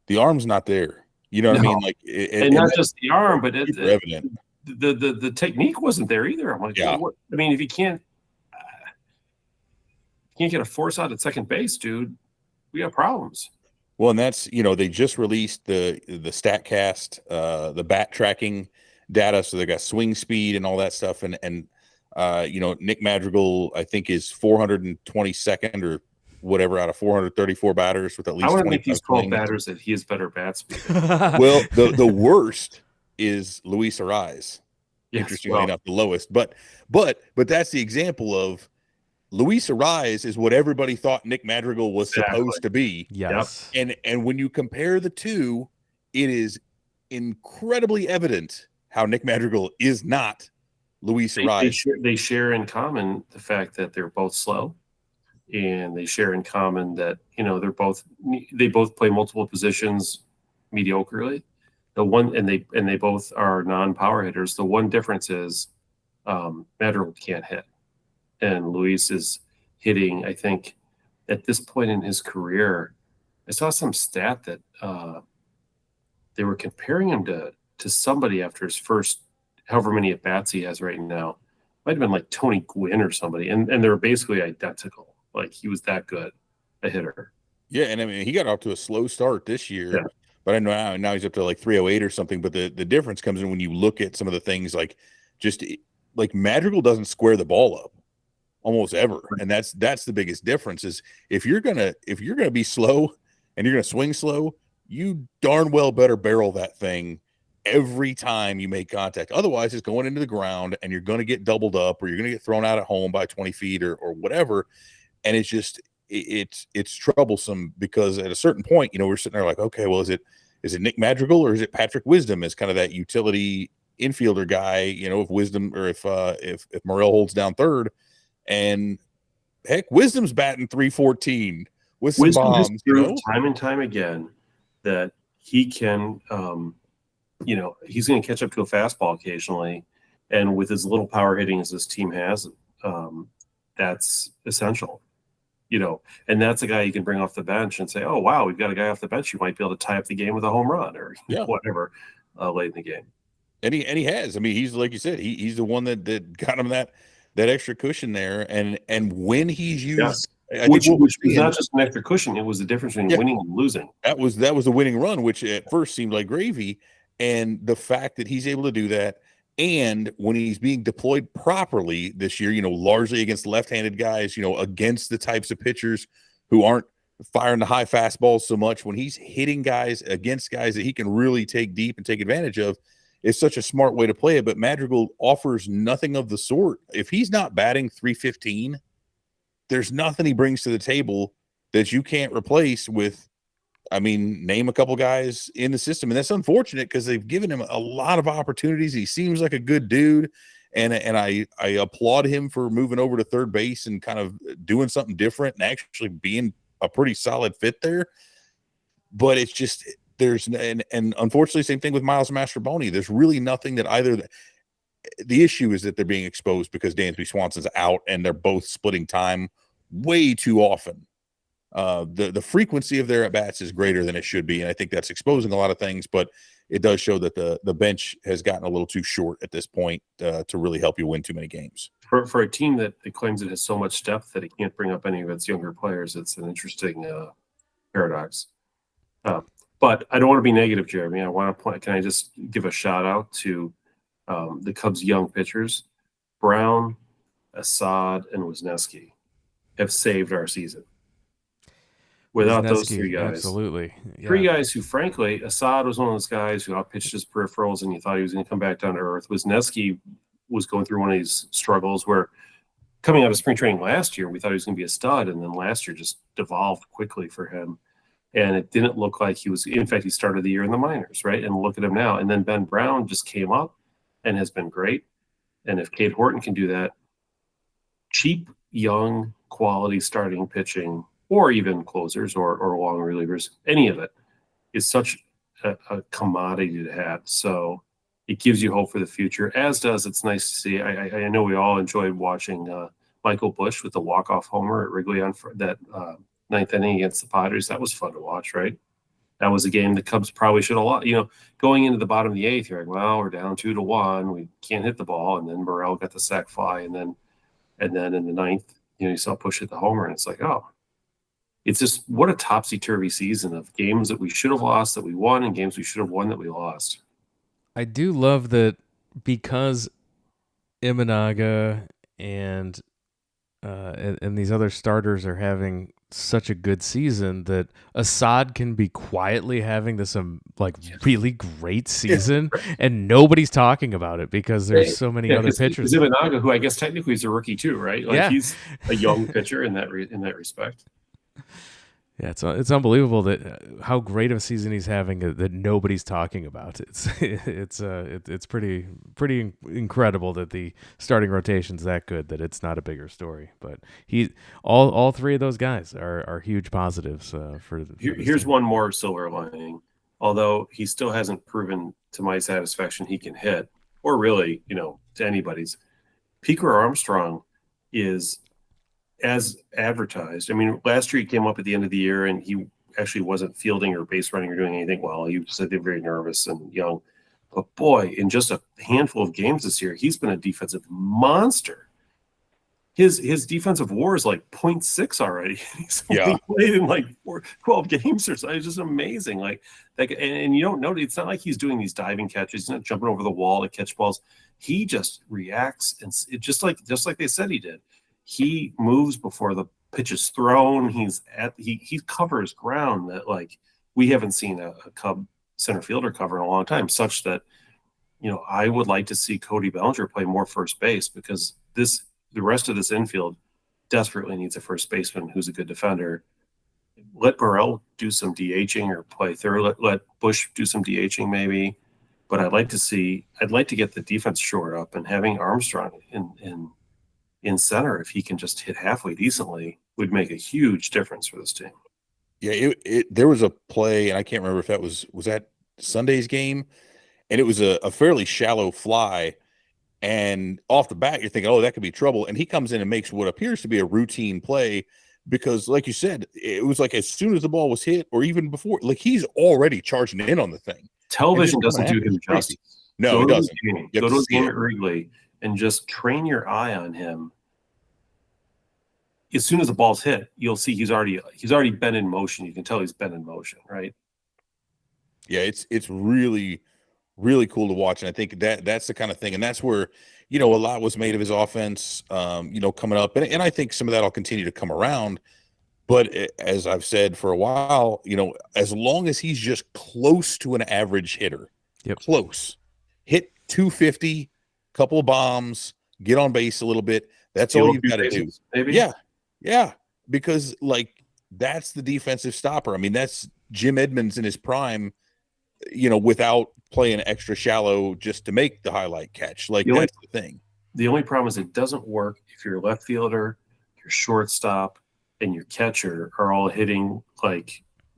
The arm's not there. You know what I mean? Like, and not just the arm, but evident. The technique wasn't there either. I'm like, what? I mean, if you can't get a force out at second base, dude, we have problems. Well, and that's, they just released the StatCast, the bat tracking data, so they got swing speed and all that stuff, and Nick Madrigal, I think, is 422nd or whatever out of 434 batters with at I least want to make 25 these 12 swings. batters that he has better bat speed. Well, the worst is Luis Ariz. Yes, Interestingly enough, the lowest, but that's the example of Luis Ariz is what everybody thought Nick Madrigal was supposed to be. Yes. And when you compare the two, it is incredibly evident how Nick Madrigal is not Luis Ariz. They share in common the fact that they're both slow, and they share in common that they both play multiple positions mediocrely. They both are non-power hitters. The one difference is Madrigal can't hit, and Luis is hitting. I think at this point in his career, I saw some stat that they were comparing him to somebody after his first however many at bats he has right now. Might have been like Tony Gwynn or somebody, and they were basically identical. Like, he was that good a hitter. Yeah, and I mean, he got off to a slow start this year, but I know now he's up to like 308 or something. But the difference comes in when you look at some of the things, like Madrigal doesn't square the ball up almost ever, and that's the biggest difference. Is if you're gonna be slow and you're gonna swing slow, you darn well better barrel that thing every time you make contact. Otherwise, it's going into the ground, and you're going to get doubled up, or you're going to get thrown out at home by 20 feet or whatever. And it's just it's troublesome, because at a certain point, we're sitting there like, okay, well, is it Nick Madrigal or is it Patrick Wisdom as kind of that utility infielder guy? If Wisdom, or if Morel holds down third, and heck, Wisdom's batting 314 with some Wisdom bombs. has proved time and time again that he can, he's going to catch up to a fastball occasionally, and with as little power hitting as this team has, that's essential. And that's a guy you can bring off the bench and say, oh, wow, we've got a guy off the bench who might be able to tie up the game with a home run or whatever late in the game. And he has. I mean, he's, like you said, he's the one that got him that extra cushion there. And when he's used, which was not just an extra cushion, it was the difference between winning and losing. That was a winning run, which at first seemed like gravy. And the fact that he's able to do that, and when he's being deployed properly this year, largely against left-handed guys, against the types of pitchers who aren't firing the high fastballs so much, when he's hitting guys against guys that he can really take deep and take advantage of, it's such a smart way to play it. But Madrigal offers nothing of the sort. If he's not batting 315, there's nothing he brings to the table that you can't replace with. I mean, name a couple guys in the system, and that's unfortunate because they've given him a lot of opportunities. He seems like a good dude, and I applaud him for moving over to third base and kind of doing something different and actually being a pretty solid fit there. But it's just and unfortunately, same thing with Miles Mastrobuoni. There's really nothing that either. The issue is that they're being exposed because Dansby Swanson's out, and they're both splitting time way too often. The frequency of their at bats is greater than it should be, and I think that's exposing a lot of things. But it does show that the bench has gotten a little too short at this point to really help you win too many games. For a team that claims it has so much depth that it can't bring up any of its younger players, it's an interesting paradox. But I don't want to be negative, Jeremy. I want to point. Can I just give a shout out to the Cubs' young pitchers? Brown, Assad, and Wisniewski have saved our season. Without those three guys. Absolutely. Yeah. Three guys who, frankly, Assad was one of those guys who outpitched his peripherals and you thought he was going to come back down to earth. Wisniewski was going through one of these struggles where, coming out of spring training last year, we thought he was going to be a stud, and then last year just devolved quickly for him. And it didn't look like he was – in fact, he started the year in the minors, right? And look at him now. And then Ben Brown just came up and has been great. And if Cade Horton can do that, cheap, young, quality starting pitching – or even closers or long relievers, any of it is such a commodity to have. So it gives you hope for the future, as does it's nice to see. I know we all enjoyed watching Michael Busch with the walk-off homer at Wrigley on that ninth inning against the Padres. That was fun to watch, right? That was a game the Cubs probably should have lost. Going into the bottom of the eighth, you're like, well, we're down 2-1. We can't hit the ball. And then Morel got the sac fly. And then in the ninth, you saw Busch hit the homer, and it's like, oh, it's just what a topsy-turvy season of games that we should have lost that we won and games we should have won that we lost. I do love that because Imanaga and these other starters are having such a good season that Assad can be quietly having this really great season and nobody's talking about it because there's so many other pitchers. Imanaga, who I guess technically is a rookie too, right? Like he's a young pitcher in that respect. Yeah, it's unbelievable that how great of a season he's having that nobody's talking about. It's pretty incredible that the starting rotation's that good that it's not a bigger story. But all three of those guys are huge positives for. Here's one more silver lining. Although he still hasn't proven to my satisfaction he can hit, or really, to anybody's. Piquet Armstrong is as advertised. I mean, last year he came up at the end of the year and he actually wasn't fielding or base running or doing anything well. He was, I think, very nervous and young. But boy, in just a handful of games this year, he's been a defensive monster. His defensive WAR is like 0.6 already. He's only played in 12 games or so. It's just amazing. And you don't know, it's not like he's doing these diving catches. He's not jumping over the wall to catch balls. He just reacts, and it just like they said he did. He moves before the pitch is thrown. He covers ground that we haven't seen a Cub center fielder cover in a long time, such that I would like to see Cody Bellinger play more first base because the rest of this infield desperately needs a first baseman who's a good defender. Let Burrell do some DHing or play third. Let Bush do some DHing maybe. But I'd like to get the defense shored up, and having Armstrong in center, if he can just hit halfway decently, would make a huge difference for this team. Yeah, there was a play, and I can't remember if that was that Sunday's game, and it was a fairly shallow fly, and off the bat you're thinking, oh, that could be trouble, and he comes in and makes what appears to be a routine play because, like you said, it was like as soon as the ball was hit, or even before, he's already charging in on the thing. Television doesn't do him justice. No, it doesn't. Go to the game at Wrigley and just train your eye on him. As soon as the ball's hit, you'll see he's already been in motion. You can tell he's been in motion, right? Yeah, it's really, really cool to watch, and I think that's the kind of thing, and that's where a lot was made of his offense, coming up, and I think some of that will continue to come around. But as I've said for a while, as long as he's just close to an average hitter, close, hit 250, couple of bombs, get on base a little bit. That's all you've got to do. Maybe. Yeah, because that's the defensive stopper. I mean, that's Jim Edmonds in his prime, without playing extra shallow just to make the highlight catch. That's the thing. The only problem is it doesn't work if your left fielder, your shortstop, and your catcher are all hitting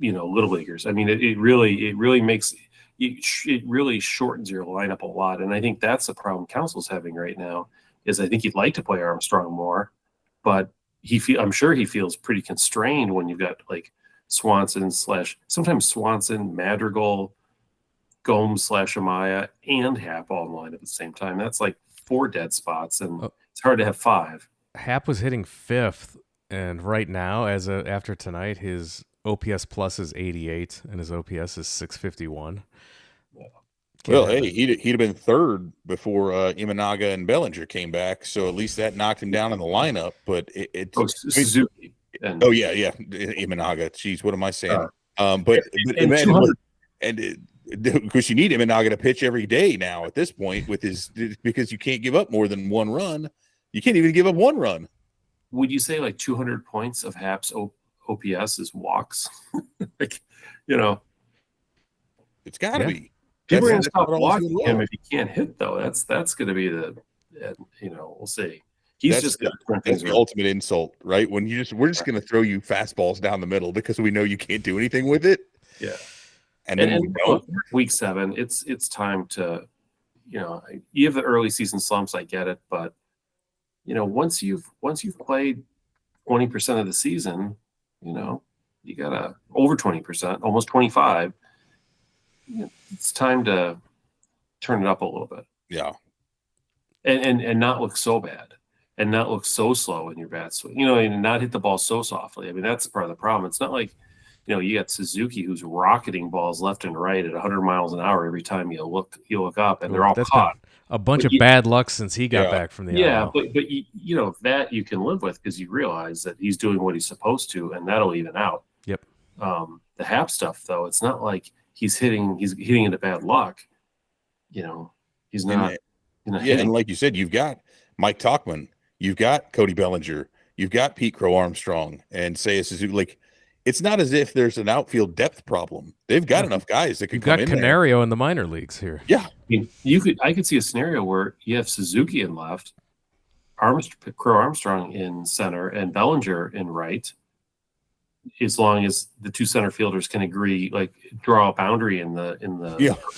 little leaguers. I mean, it really makes it really shortens your lineup a lot, and I think that's the problem Council's having right now. Is I think he'd like to play Armstrong more, but I'm sure he feels pretty constrained when you've got Swanson / Madrigal, Gomes / Amaya, and Happ all in line at the same time. That's 4 dead spots, and it's hard to have 5. Happ was hitting 5th. And right now, after tonight, his OPS plus is 88, and his OPS is 651. Well, hey, he'd have been 3rd before Imanaga and Bellinger came back, so at least that knocked him down in the lineup. But Suzuki. Imanaga. Jeez, what am I saying? Because you need Imanaga to pitch every day now at this point because you can't give up more than 1 run. You can't even give up 1 run. Would you say 200 points of Happ's OPS is walks? It's got to be. People are going to stop walking him if he can't hit, though. That's going to be we'll see. He's just going to turn things around. The ultimate insult, right? When we're just going to throw you fastballs down the middle because we know you can't do anything with it. Yeah. And then week 7, it's time to, you have the early season slumps. I get it, but once you've played 20% of the season, you gotta over 20%, almost 25. It's time to turn it up a little bit. Yeah, and not look so bad. and not look so slow in your bat swing, you know, and not hit the ball so softly. I mean, that's part of the problem. It's not like, you know, you got Suzuki who's rocketing balls left and right at 100 miles an hour every time you look up, and they're all That's caught. been a bunch But of bad luck since he got back from the yeah, IL. but you know that you can live with because you realize that he's doing what he's supposed to, and that'll even out. Yep. The Happ stuff, though, it's not like he's hitting into bad luck. You know, he's not. And like you said, you've got Mike Tauchman, you've got Cody Bellinger, you've got Pete Crow Armstrong, and Seiya Suzuki. Like, it's not as if there's an outfield depth problem. They've got enough guys that could come in. You've got Canario in the minor leagues here. Yeah, I mean, I could see a scenario where you have Suzuki in left, Crow Armstrong in center, and Bellinger in right. As long as the two center fielders can agree, like draw a boundary in the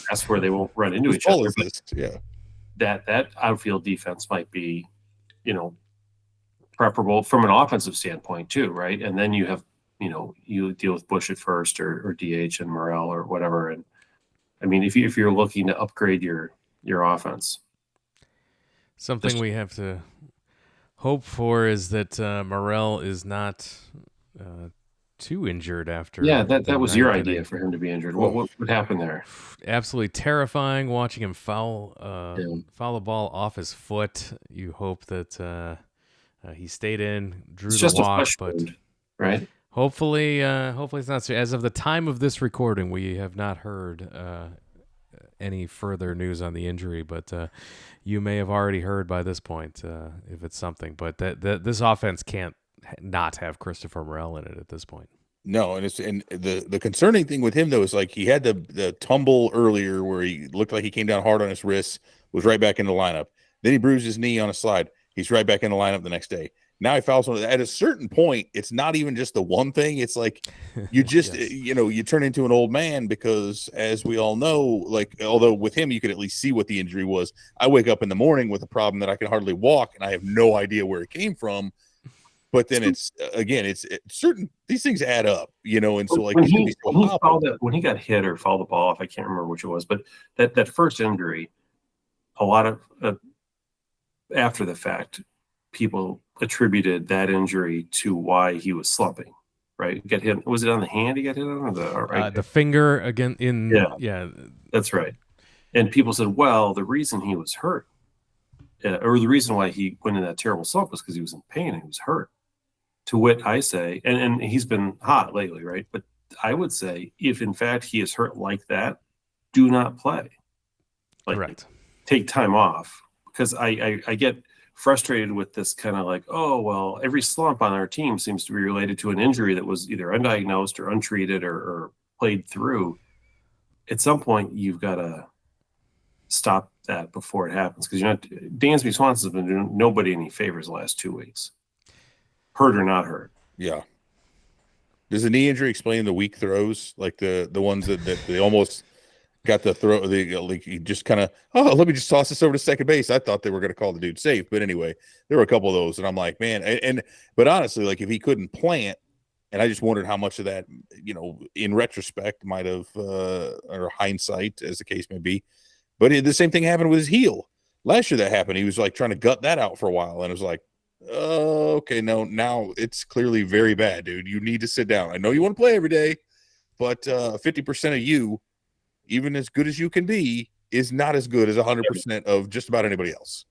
that's where they won't run into each other. That outfield defense might be, you know, preferable from an offensive standpoint too, right? And then you have, you know, you deal with Bush at first or DH and Morel or whatever. And I mean, if you're looking to upgrade your offense, something we have to hope for is that Morel is not too injured after. Yeah, that was your idea for him to be injured. What happened there? Absolutely terrifying watching him foul the ball off his foot. You hope that he stayed in, drew It's the just walk, a flesh but wound, right? hopefully it's not. As of the time of this recording, we have not heard any further news on the injury, but you may have already heard by this point if it's something. But that this offense can't not have Christopher Morel in it at this point. No, and the concerning thing with him though is like he had the tumble earlier where he looked like he came down hard on his wrists, was right back in the lineup. Then he bruised his knee on a slide. He's right back in the lineup the next day. Now he fouls on. At a certain point, it's not even just the one thing. It's like you just you know, you turn into an old man because, as we all know, like although with him you could at least see what the injury was. I wake up in the morning with a problem that I can hardly walk, and I have no idea where it came from. But then it's certain these things add up, you know, and so like when he got hit or fouled the ball off, I can't remember which it was, but that first injury, a lot of after the fact, people attributed that injury to why he was slumping. Right, get hit. Was it on the hand he got hit on, or the finger again? Yeah, that's right. And people said, well, the reason he was hurt, or the reason why he went in that terrible slump was because he was in pain and he was hurt. To wit, I say, and he's been hot lately, right? But I would say, if in fact he is hurt like that, do not play. Like, correct. Take time off, because I get frustrated with this kind of like, oh, well, every slump on our team seems to be related to an injury that was either undiagnosed or untreated or played through. At some point, you've got to stop that before it happens, because Dansby Swanson's been doing nobody any favors the last 2 weeks. Hurt or not hurt. Yeah. Does the knee injury explain the weak throws, like the ones that they almost got the throw? Like he just kind of, let me just toss this over to second base. I thought they were going to call the dude safe, but anyway, there were a couple of those, and I'm like, man, but honestly, like if he couldn't plant, and I just wondered how much of that, you know, in retrospect, might have or hindsight, as the case may be, but the same thing happened with his heel last year. That happened. He was like trying to gut that out for a while, and it was like, okay, no, now it's clearly very bad, dude. You need to sit down. I know you want to play every day, but 50% of you, even as good as you can be, is not as good as 100% of just about anybody else.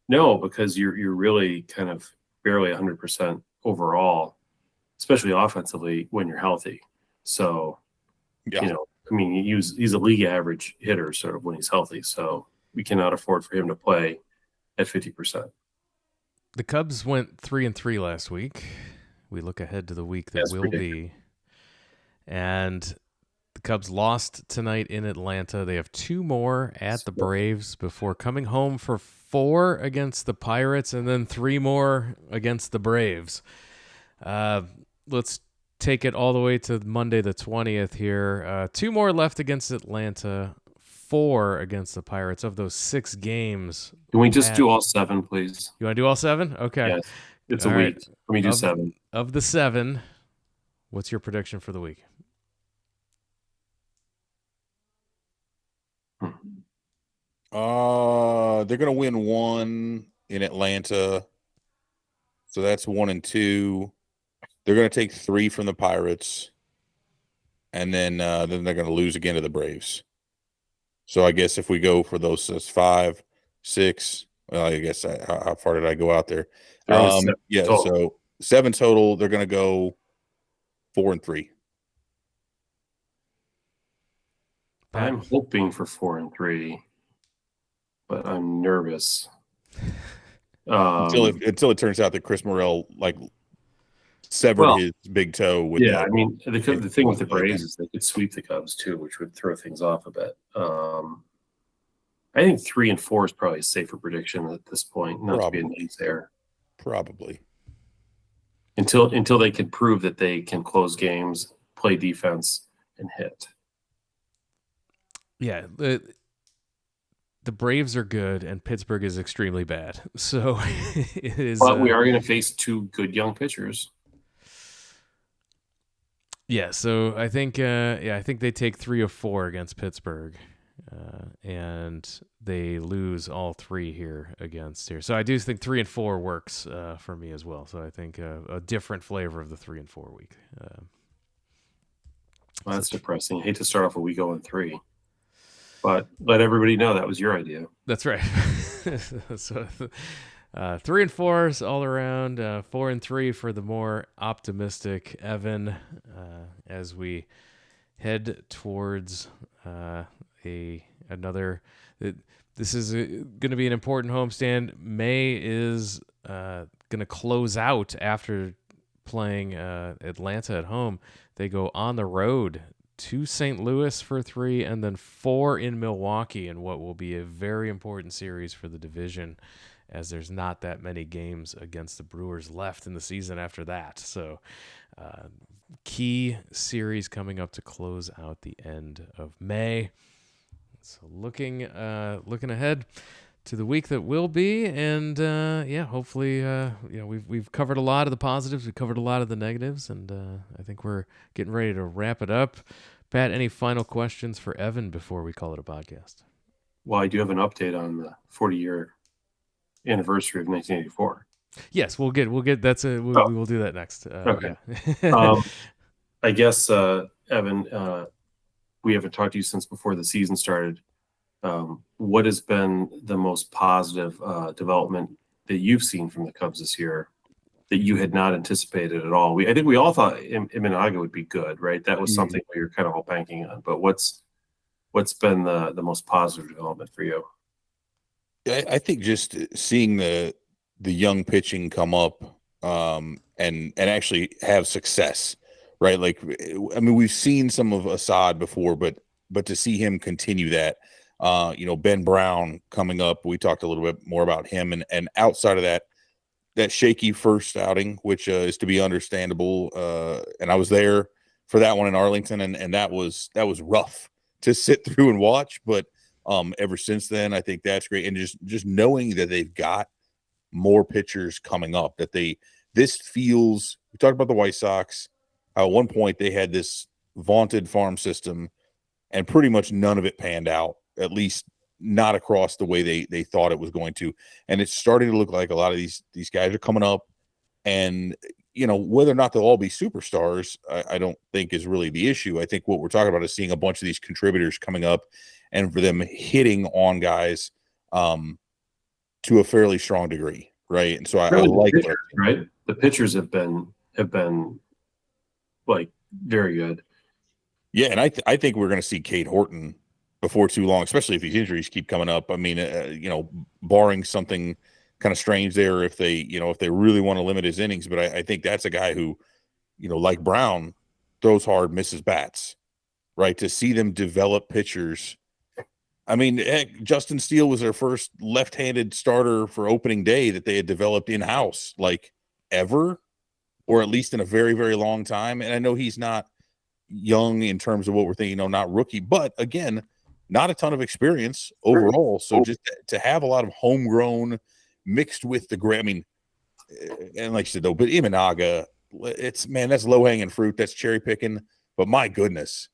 No, because you're really kind of barely 100% overall, especially offensively when you're healthy. So, you know, I memean, he's a league average hitter sort of when he's healthy. So we cannot afford for him to play at 50%. The Cubs went 3-3 last week. We look ahead to the week that will be. And the Cubs lost tonight in Atlanta. They have 2 more at the Braves before coming home for 4 against the Pirates and then 3 more against the Braves. Let's take it all the way to Monday the 20th here. 2 more left against Atlanta, 4 against the Pirates. Of those 6 games, can we just do all 7, please? You want to do all 7? Okay. Yes. It's a week. Let me do 7. Of the 7, what's your prediction for the week? They're going to win 1 in Atlanta. So that's 1 and 2. They're going to take 3 from the Pirates, and then they're going to lose again to the Braves. So I guess if we go for those 5, 6, well, I guess how far did I go out there? Yeah, total. So 7 total. They're going to go 4 and 3. I'm hoping for 4 and 3, but I'm nervous. Until it turns out that Chris Morel severed his big toe with I mean the thing with the Braves is they could sweep the Cubs too, which would throw things off a bit. I think 3 and 4 is probably a safer prediction at this point, not to be a naysayer. Probably. Until they can prove that they can close games, play defense, and hit. Yeah, the Braves are good and Pittsburgh is extremely bad. So it is. But we are going to face 2 good young pitchers. Yeah, so I think they take 3 of 4 against Pittsburgh, and they lose all 3 here against here. So I do think 3 and 4 works for me as well. So I think a different flavor of the 3 and 4 week. Well, that's depressing. I hate to start off a week 0-3, but let everybody know that was your idea. That's right. So 3 and 4 is all around. 4 and 3 for the more optimistic Evan, as we head towards another. This is going to be an important homestand. May is going to close out after playing Atlanta at home. They go on the road to St. Louis for 3, and then 4 in Milwaukee in what will be a very important series for the division, as there's not that many games against the Brewers left in the season after that. So key series coming up to close out the end of May. So looking ahead to the week that will be, and hopefully, we've covered a lot of the positives, we've covered a lot of the negatives, and I think we're getting ready to wrap it up. Pat, any final questions for Evan before we call it a podcast? Well, I do have an update on the 40-year anniversary of 1984. Yes, we'll get we will do that next. Okay. Yeah. I guess Evan, we haven't talked to you since before the season started. What has been the most positive development that you've seen from the Cubs this year that you had not anticipated at all? I think we all thought Imanaga would be good, right? That was something we were kind of all banking on. But what's been the most positive development for you? I think just seeing the young pitching come up and actually have success, right? Like, I mean, we've seen some of Assad before, but to see him continue that, Ben Brown coming up, we talked a little bit more about him, and outside of that shaky first outing, which is to be understandable. And I was there for that one in Arlington, and that was rough to sit through and watch, but ever since then, I think that's great. And just knowing that they've got more pitchers coming up, this feels, we talked about the White Sox, how at one point they had this vaunted farm system and pretty much none of it panned out, at least not across the way they thought it was going to. And it's starting to look like a lot of these guys are coming up, and whether or not they'll all be superstars, I don't think is really the issue. I think what we're talking about is seeing a bunch of these contributors coming up and for them hitting on guys to a fairly strong degree, right? And so I like pitchers, right? The pitchers have been like very good. Yeah, and I think we're going to see Cade Horton before too long, especially if these injuries keep coming up. I mean, barring something kind of strange there, if they really want to limit his innings, but I think that's a guy who, like Brown, throws hard, misses bats, right? To see them develop pitchers. I mean, heck, Justin Steele was their first left-handed starter for opening day that they had developed in-house, like ever, or at least in a very, very long time. And I know he's not young in terms of what we're thinking, not rookie, but again, not a ton of experience overall. So just to have a lot of homegrown mixed with the I mean, and like you said, though, but Imanaga, that's low-hanging fruit. That's cherry picking. But my goodness,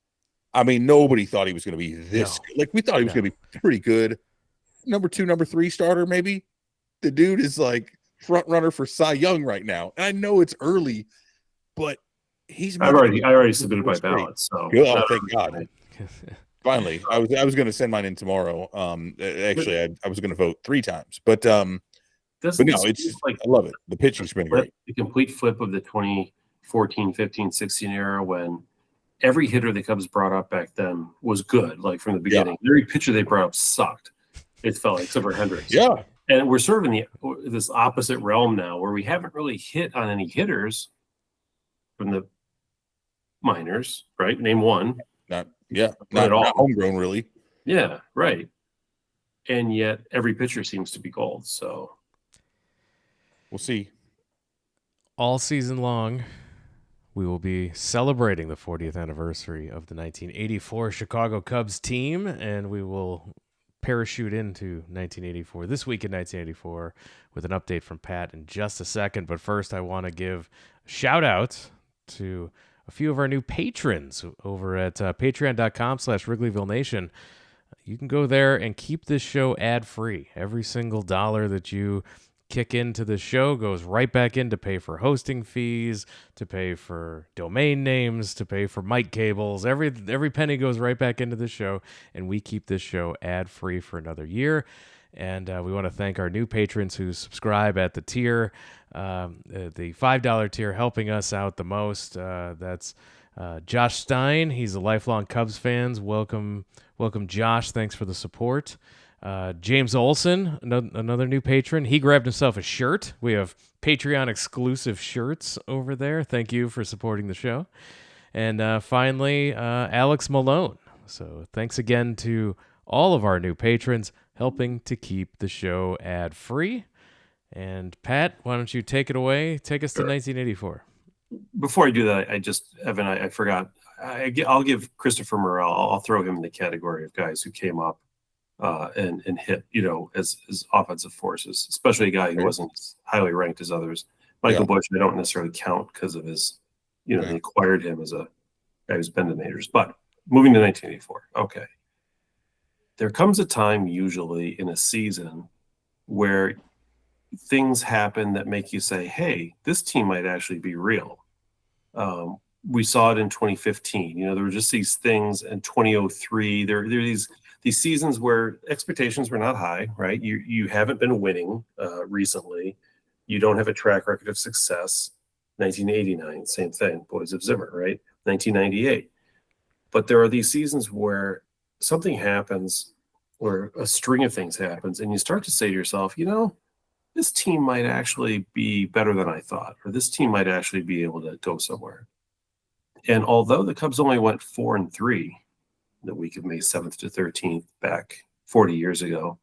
I mean, nobody thought he was going to be this. No. Like, we thought he was going to be pretty good. Number 2, number 3 starter, maybe. The dude is like front runner for Cy Young right now. And I know it's early, but he's I already submitted my straight. ballot. So Oh, thank God. Finally, I was going to send mine in tomorrow. Actually, I was going to vote 3 times, but no, it's like, I love it. The pitching's been great. The complete flip of the 2014, 15, 16 era when every hitter the Cubs brought up back then was good, like from the beginning. Yeah. Every pitcher they brought up sucked. It felt like, except for Hendricks. Yeah. And we're sort of in this opposite realm now where we haven't really hit on any hitters from the minors, right? Name one. Not at all. Not homegrown, really. Yeah, right. And yet every pitcher seems to be gold. So we'll see. All season long, we will be celebrating the 40th anniversary of the 1984 Chicago Cubs team, and we will parachute into 1984, this week in 1984, with an update from Pat in just a second. But first, I want to give a shout out to a few of our new patrons over at patreon.com/Wrigleyville Nation. You can go there and keep this show ad-free. Every single dollar that you kick into the show goes right back in to pay for hosting fees, to pay for domain names, to pay for mic cables. Every penny goes right back into the show, and we keep this show ad-free for another year. And we want to thank our new patrons who subscribe at the tier, the $5 tier, helping us out the most. That's Josh Stein. He's a lifelong Cubs fan. Welcome, Josh. Thanks for the support. James Olson, another new patron. He grabbed himself a shirt. We have Patreon exclusive shirts over there. Thank you for supporting the show. And finally, Alex Malone. So thanks again to all of our new patrons helping to keep the show ad-free. And Pat, why don't you take it away? Take us to 1984. Before I do that, Evan, I forgot. I'll give Christopher Morel. I'll throw him in the category of guys who came up and hit, as offensive forces, especially a guy who wasn't as highly ranked as others. Michael Bush, I don't necessarily count because of his, they acquired him as a guy who's been to majors. But moving to 1984, okay. There comes a time usually in a season where things happen that make you say, hey, this team might actually be real. We saw it in 2015. There were just these things in 2003. There are these seasons where expectations were not high, right? You haven't been winning recently. You don't have a track record of success. 1989, same thing, Boys of Zimmer, right? 1998. But there are these seasons where something happens, or a string of things happens, and you start to say to yourself, this team might actually be better than I thought, or this team might actually be able to go somewhere. And although the Cubs only went 4-3 the week of May 7th to 13th back 40 years ago,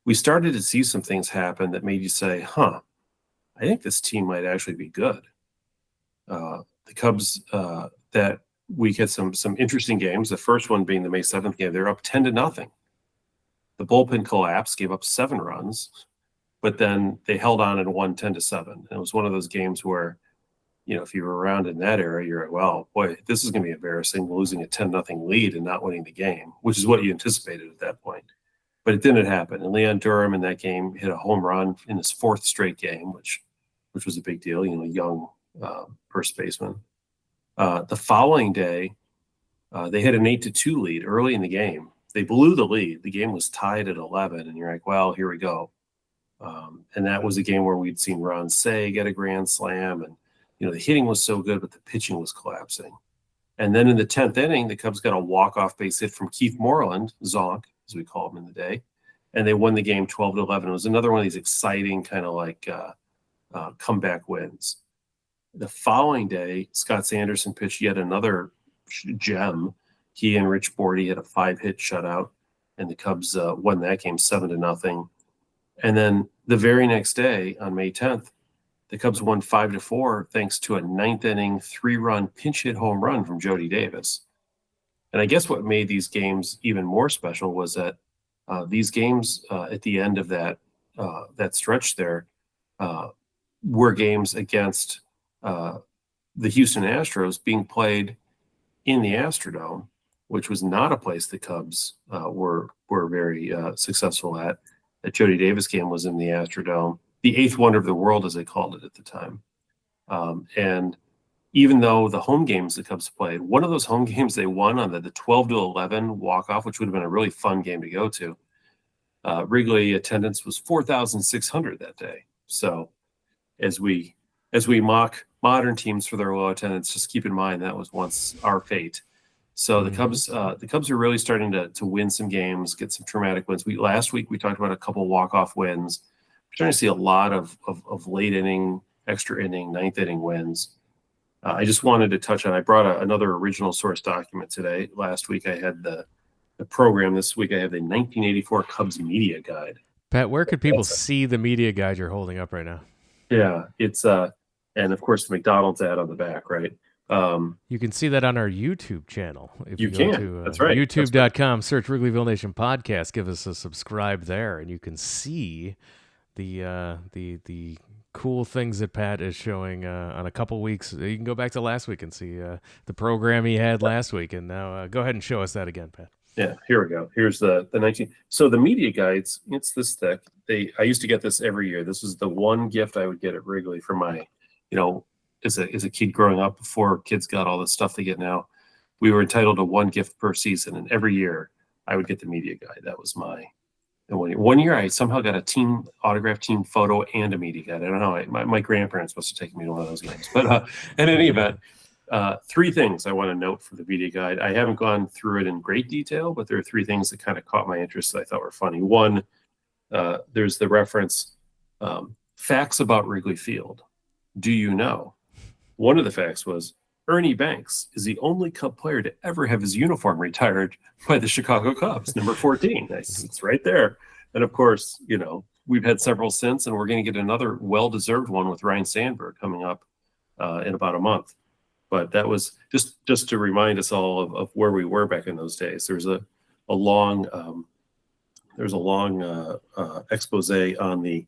we started to see some things happen that made you say, I think this team might actually be good. The Cubs that week had some interesting games. The first one being the May 7th game. They're up 10-0. The bullpen collapsed, gave up 7 runs, but then they held on and won 10-7. And it was one of those games where, if you were around in that era, you're like, well, boy, this is going to be embarrassing, losing a 10-0 lead and not winning the game, which is what you anticipated at that point. But it didn't happen. And Leon Durham in that game hit a home run in his 4th straight game, which was a big deal, young first baseman. The following day, they had an 8-2 lead early in the game. They blew the lead. The game was tied at 11, and you're like, well, here we go. And that was a game where we'd seen Ron Say get a grand slam, and the hitting was so good, but the pitching was collapsing. And then in the 10th inning, the Cubs got a walk-off base hit from Keith Moreland, Zonk, as we called him in the day, and they won the game 12-11. It was another one of these exciting kind of like comeback wins. The following day, Scott Sanderson pitched yet another gem. He and Rich Bordy had a 5-hit shutout, and the Cubs won that game 7-0. And then the very next day, on May 10th, the Cubs won 5-4 thanks to a 9th inning 3-run pinch hit home run from Jody Davis. And I guess what made these games even more special was that these games at the end of that stretch there were games against the Houston Astros being played in the Astrodome, which was not a place the Cubs were very successful at. That Jody Davis game was in the Astrodome. the eighth wonder of the world, as they called it at the time. And even though the home games the Cubs played, one of those home games they won on the 12-11 walk-off, which would have been a really fun game to go to. Wrigley attendance was 4,600 that day. So as we mock modern teams for their low attendance, just keep in mind that was once our fate. So the Cubs are really starting to win some games, get some traumatic wins. Last week we talked about a couple walk-off wins. We're starting to see a lot of late inning, extra inning, ninth inning wins. I just wanted to touch on, I brought another original source document today. Last week I had the program. This week I have the 1984 Cubs media guide. Pat, where could people see the media guide you're holding up right now? Yeah, it's and of course the McDonald's ad on the back, right? You can see that on our YouTube channel. If you go to That's right. YouTube.com, search Wrigleyville Nation Podcast, give us a subscribe there, and you can see the cool things that Pat is showing on a couple weeks. You can go back to last week and see the program he had last week, and now go ahead and show us that again, Pat. Yeah, here we go. Here's the 19. So the media guides, it's this thick. I used to get this every year. This was the one gift I would get at Wrigley for my, as a kid growing up, before kids got all the stuff they get now. We were entitled to one gift per season, and every year I would get the media guide. That was and one year I somehow got a team autographed team photo and a media guide. I don't know. My grandparents must have taken me to one of those games. But in any event, three things I want to note for the media guide. I haven't gone through it in great detail, but there are three things that kind of caught my interest that I thought were funny. One, there's the reference, facts about Wrigley Field. Do you know? One of the facts was Ernie Banks is the only Cub player to ever have his uniform retired by the Chicago Cubs, number 14. It's right there. And of course, we've had several since, and we're going to get another well-deserved one with Ryan Sandberg coming up in about a month. But that was just to remind us all of where we were back in those days. There's a long expose on the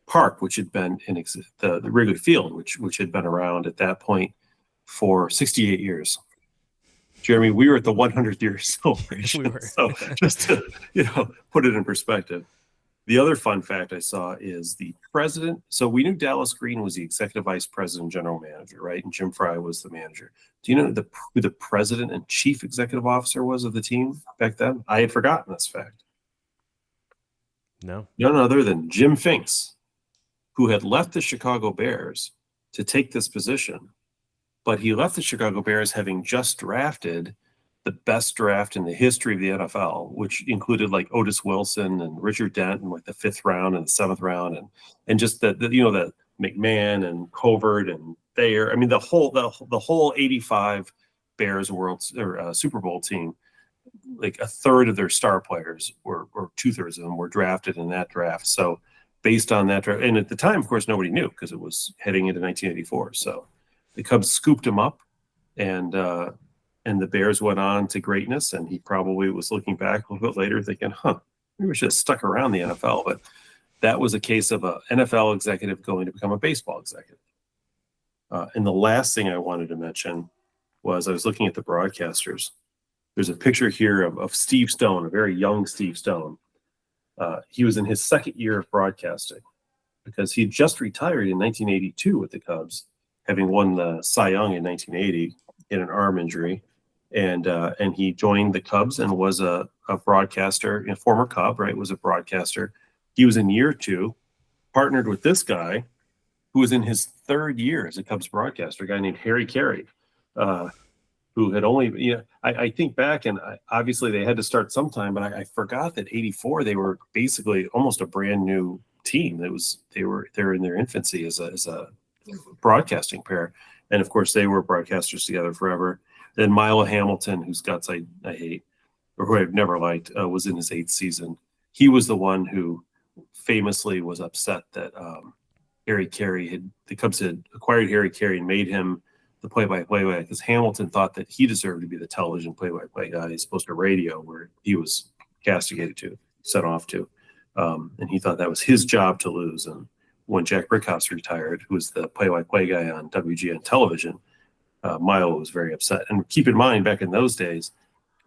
park, which had been in the Wrigley Field, which had been around at that point for 68 years. Jeremy, we were at the 100th year celebration. We were. So just to put it in perspective. The other fun fact I saw is the president. So we knew Dallas Green was the executive vice president, general manager, right? And Jim Fry was the manager. Do you know who the president and chief executive officer was of the team back then? I had forgotten this fact. No. None other than Jim Finks, who had left the Chicago Bears to take this position. But he left the Chicago Bears having just drafted the best draft in the history of the NFL, which included like Otis Wilson and Richard Dent in like the 5th round and the 7th round, and just the McMahon and Covert and Thayer. I mean, the whole 85 Bears Super Bowl team, like a third of their star players or 2/3 of them were drafted in that draft. So based on that draft, and at the time, of course, nobody knew because it was heading into 1984. So the Cubs scooped him up, and the Bears went on to greatness, and he probably was looking back a little bit later thinking, maybe we should have stuck around the NFL. But that was a case of an NFL executive going to become a baseball executive. And the last thing I wanted to mention was I was looking at the broadcasters. There's a picture here of Steve Stone, a very young Steve Stone. He was in his second year of broadcasting because he just retired in 1982 with the Cubs, having won the Cy Young in 1980 in an arm injury. And he joined the Cubs and was a broadcaster, a former Cub, right? Was a broadcaster. He was in year 2, partnered with this guy who was in his 3rd year as a Cubs broadcaster, a guy named Harry Carey, who had only, I think back, and obviously they had to start sometime, but I forgot that 84, they were basically almost a brand new team. They were in their infancy as a broadcasting pair. And of course they were broadcasters together forever. Then Milo Hamilton, whose guts I hate, or who I've never liked, was in his 8th season. He was the one who famously was upset that the Cubs had acquired Harry Carey and made him the play-by-play guy because Hamilton thought that he deserved to be the television play-by-play guy as opposed to radio, where he was castigated to, sent off to. And he thought that was his job to lose. And when Jack Brickhouse retired, who was the play-by-play guy on WGN television, Milo was very upset. And keep in mind, back in those days,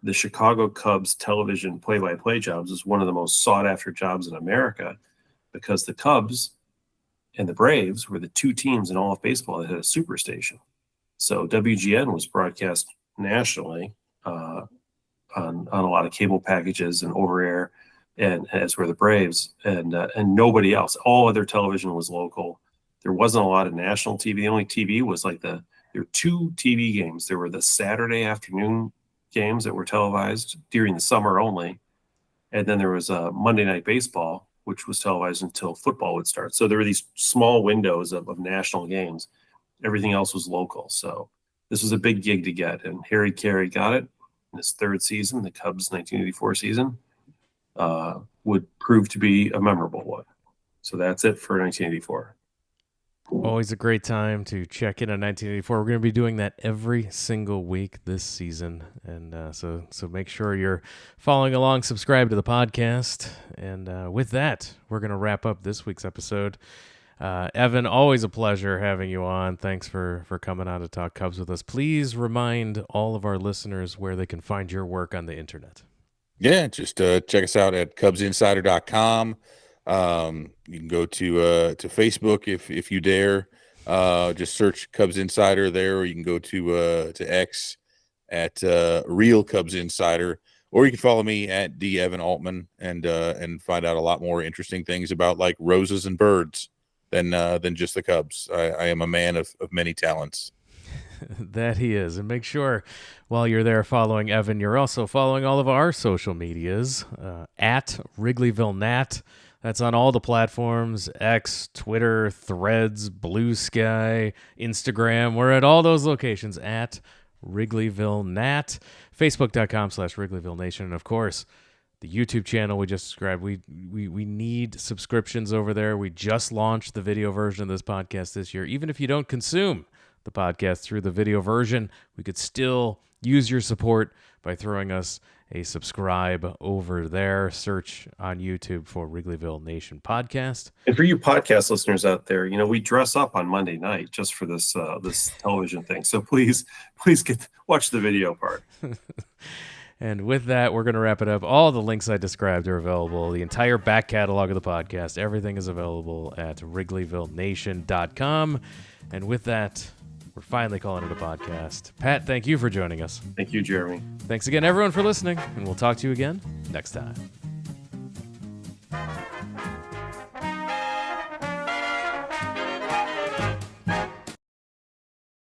the Chicago Cubs television play-by-play jobs was one of the most sought-after jobs in America because the Cubs and the Braves were the two teams in all of baseball that had a superstation. So WGN was broadcast nationally on a lot of cable packages and over air, and as were the Braves, and nobody else. All other television was local. There wasn't a lot of national TV. The only TV was like there were two TV games. There were the Saturday afternoon games that were televised during the summer only, and then there was Monday Night Baseball, which was televised until football would start. So there were these small windows of national games. Everything else was local. So this was a big gig to get, and Harry Carey got it in his third season. The Cubs 1984 season would prove to be a memorable one. So that's it for 1984. Always a great time to check in on 1984. We're going to be doing that every single week this season, and so make sure you're following along, subscribe to the podcast, and with that, we're going to wrap up this week's episode. Evan, always a pleasure having you on. Thanks for coming on to talk Cubs with us. Please remind all of our listeners where they can find your work on the internet. Yeah, just check us out at CubsInsider.com. You can go to Facebook if you dare. Just search Cubs Insider there, or you can go to X at Real Cubs Insider, or you can follow me at D Evan Altman and find out a lot more interesting things about like roses and birds than just the Cubs. I am a man of many talents. That he is. And make sure while you're there following Evan, you're also following all of our social medias at Wrigleyville Nat. That's on all the platforms: X, Twitter, Threads, Blue Sky, Instagram. We're at all those locations at Wrigleyville Nat. Facebook.com/Wrigleyville Nation. And of course, the YouTube channel we just described. We need subscriptions over there. We just launched the video version of this podcast this year. Even if you don't consume the podcast through the video version, we could still use your support by throwing us a subscribe over there. Search on YouTube for Wrigleyville Nation Podcast. And for you podcast listeners out there, we dress up on Monday night just for this television thing. So please watch the video part. And with that, we're going to wrap it up. All the links I described are available. The entire back catalog of the podcast, everything is available at WrigleyvilleNation.com. And with that, we're finally calling it a podcast. Pat, thank you for joining us. Thank you, Jeremy. Thanks again, everyone, for listening, and we'll talk to you again next time.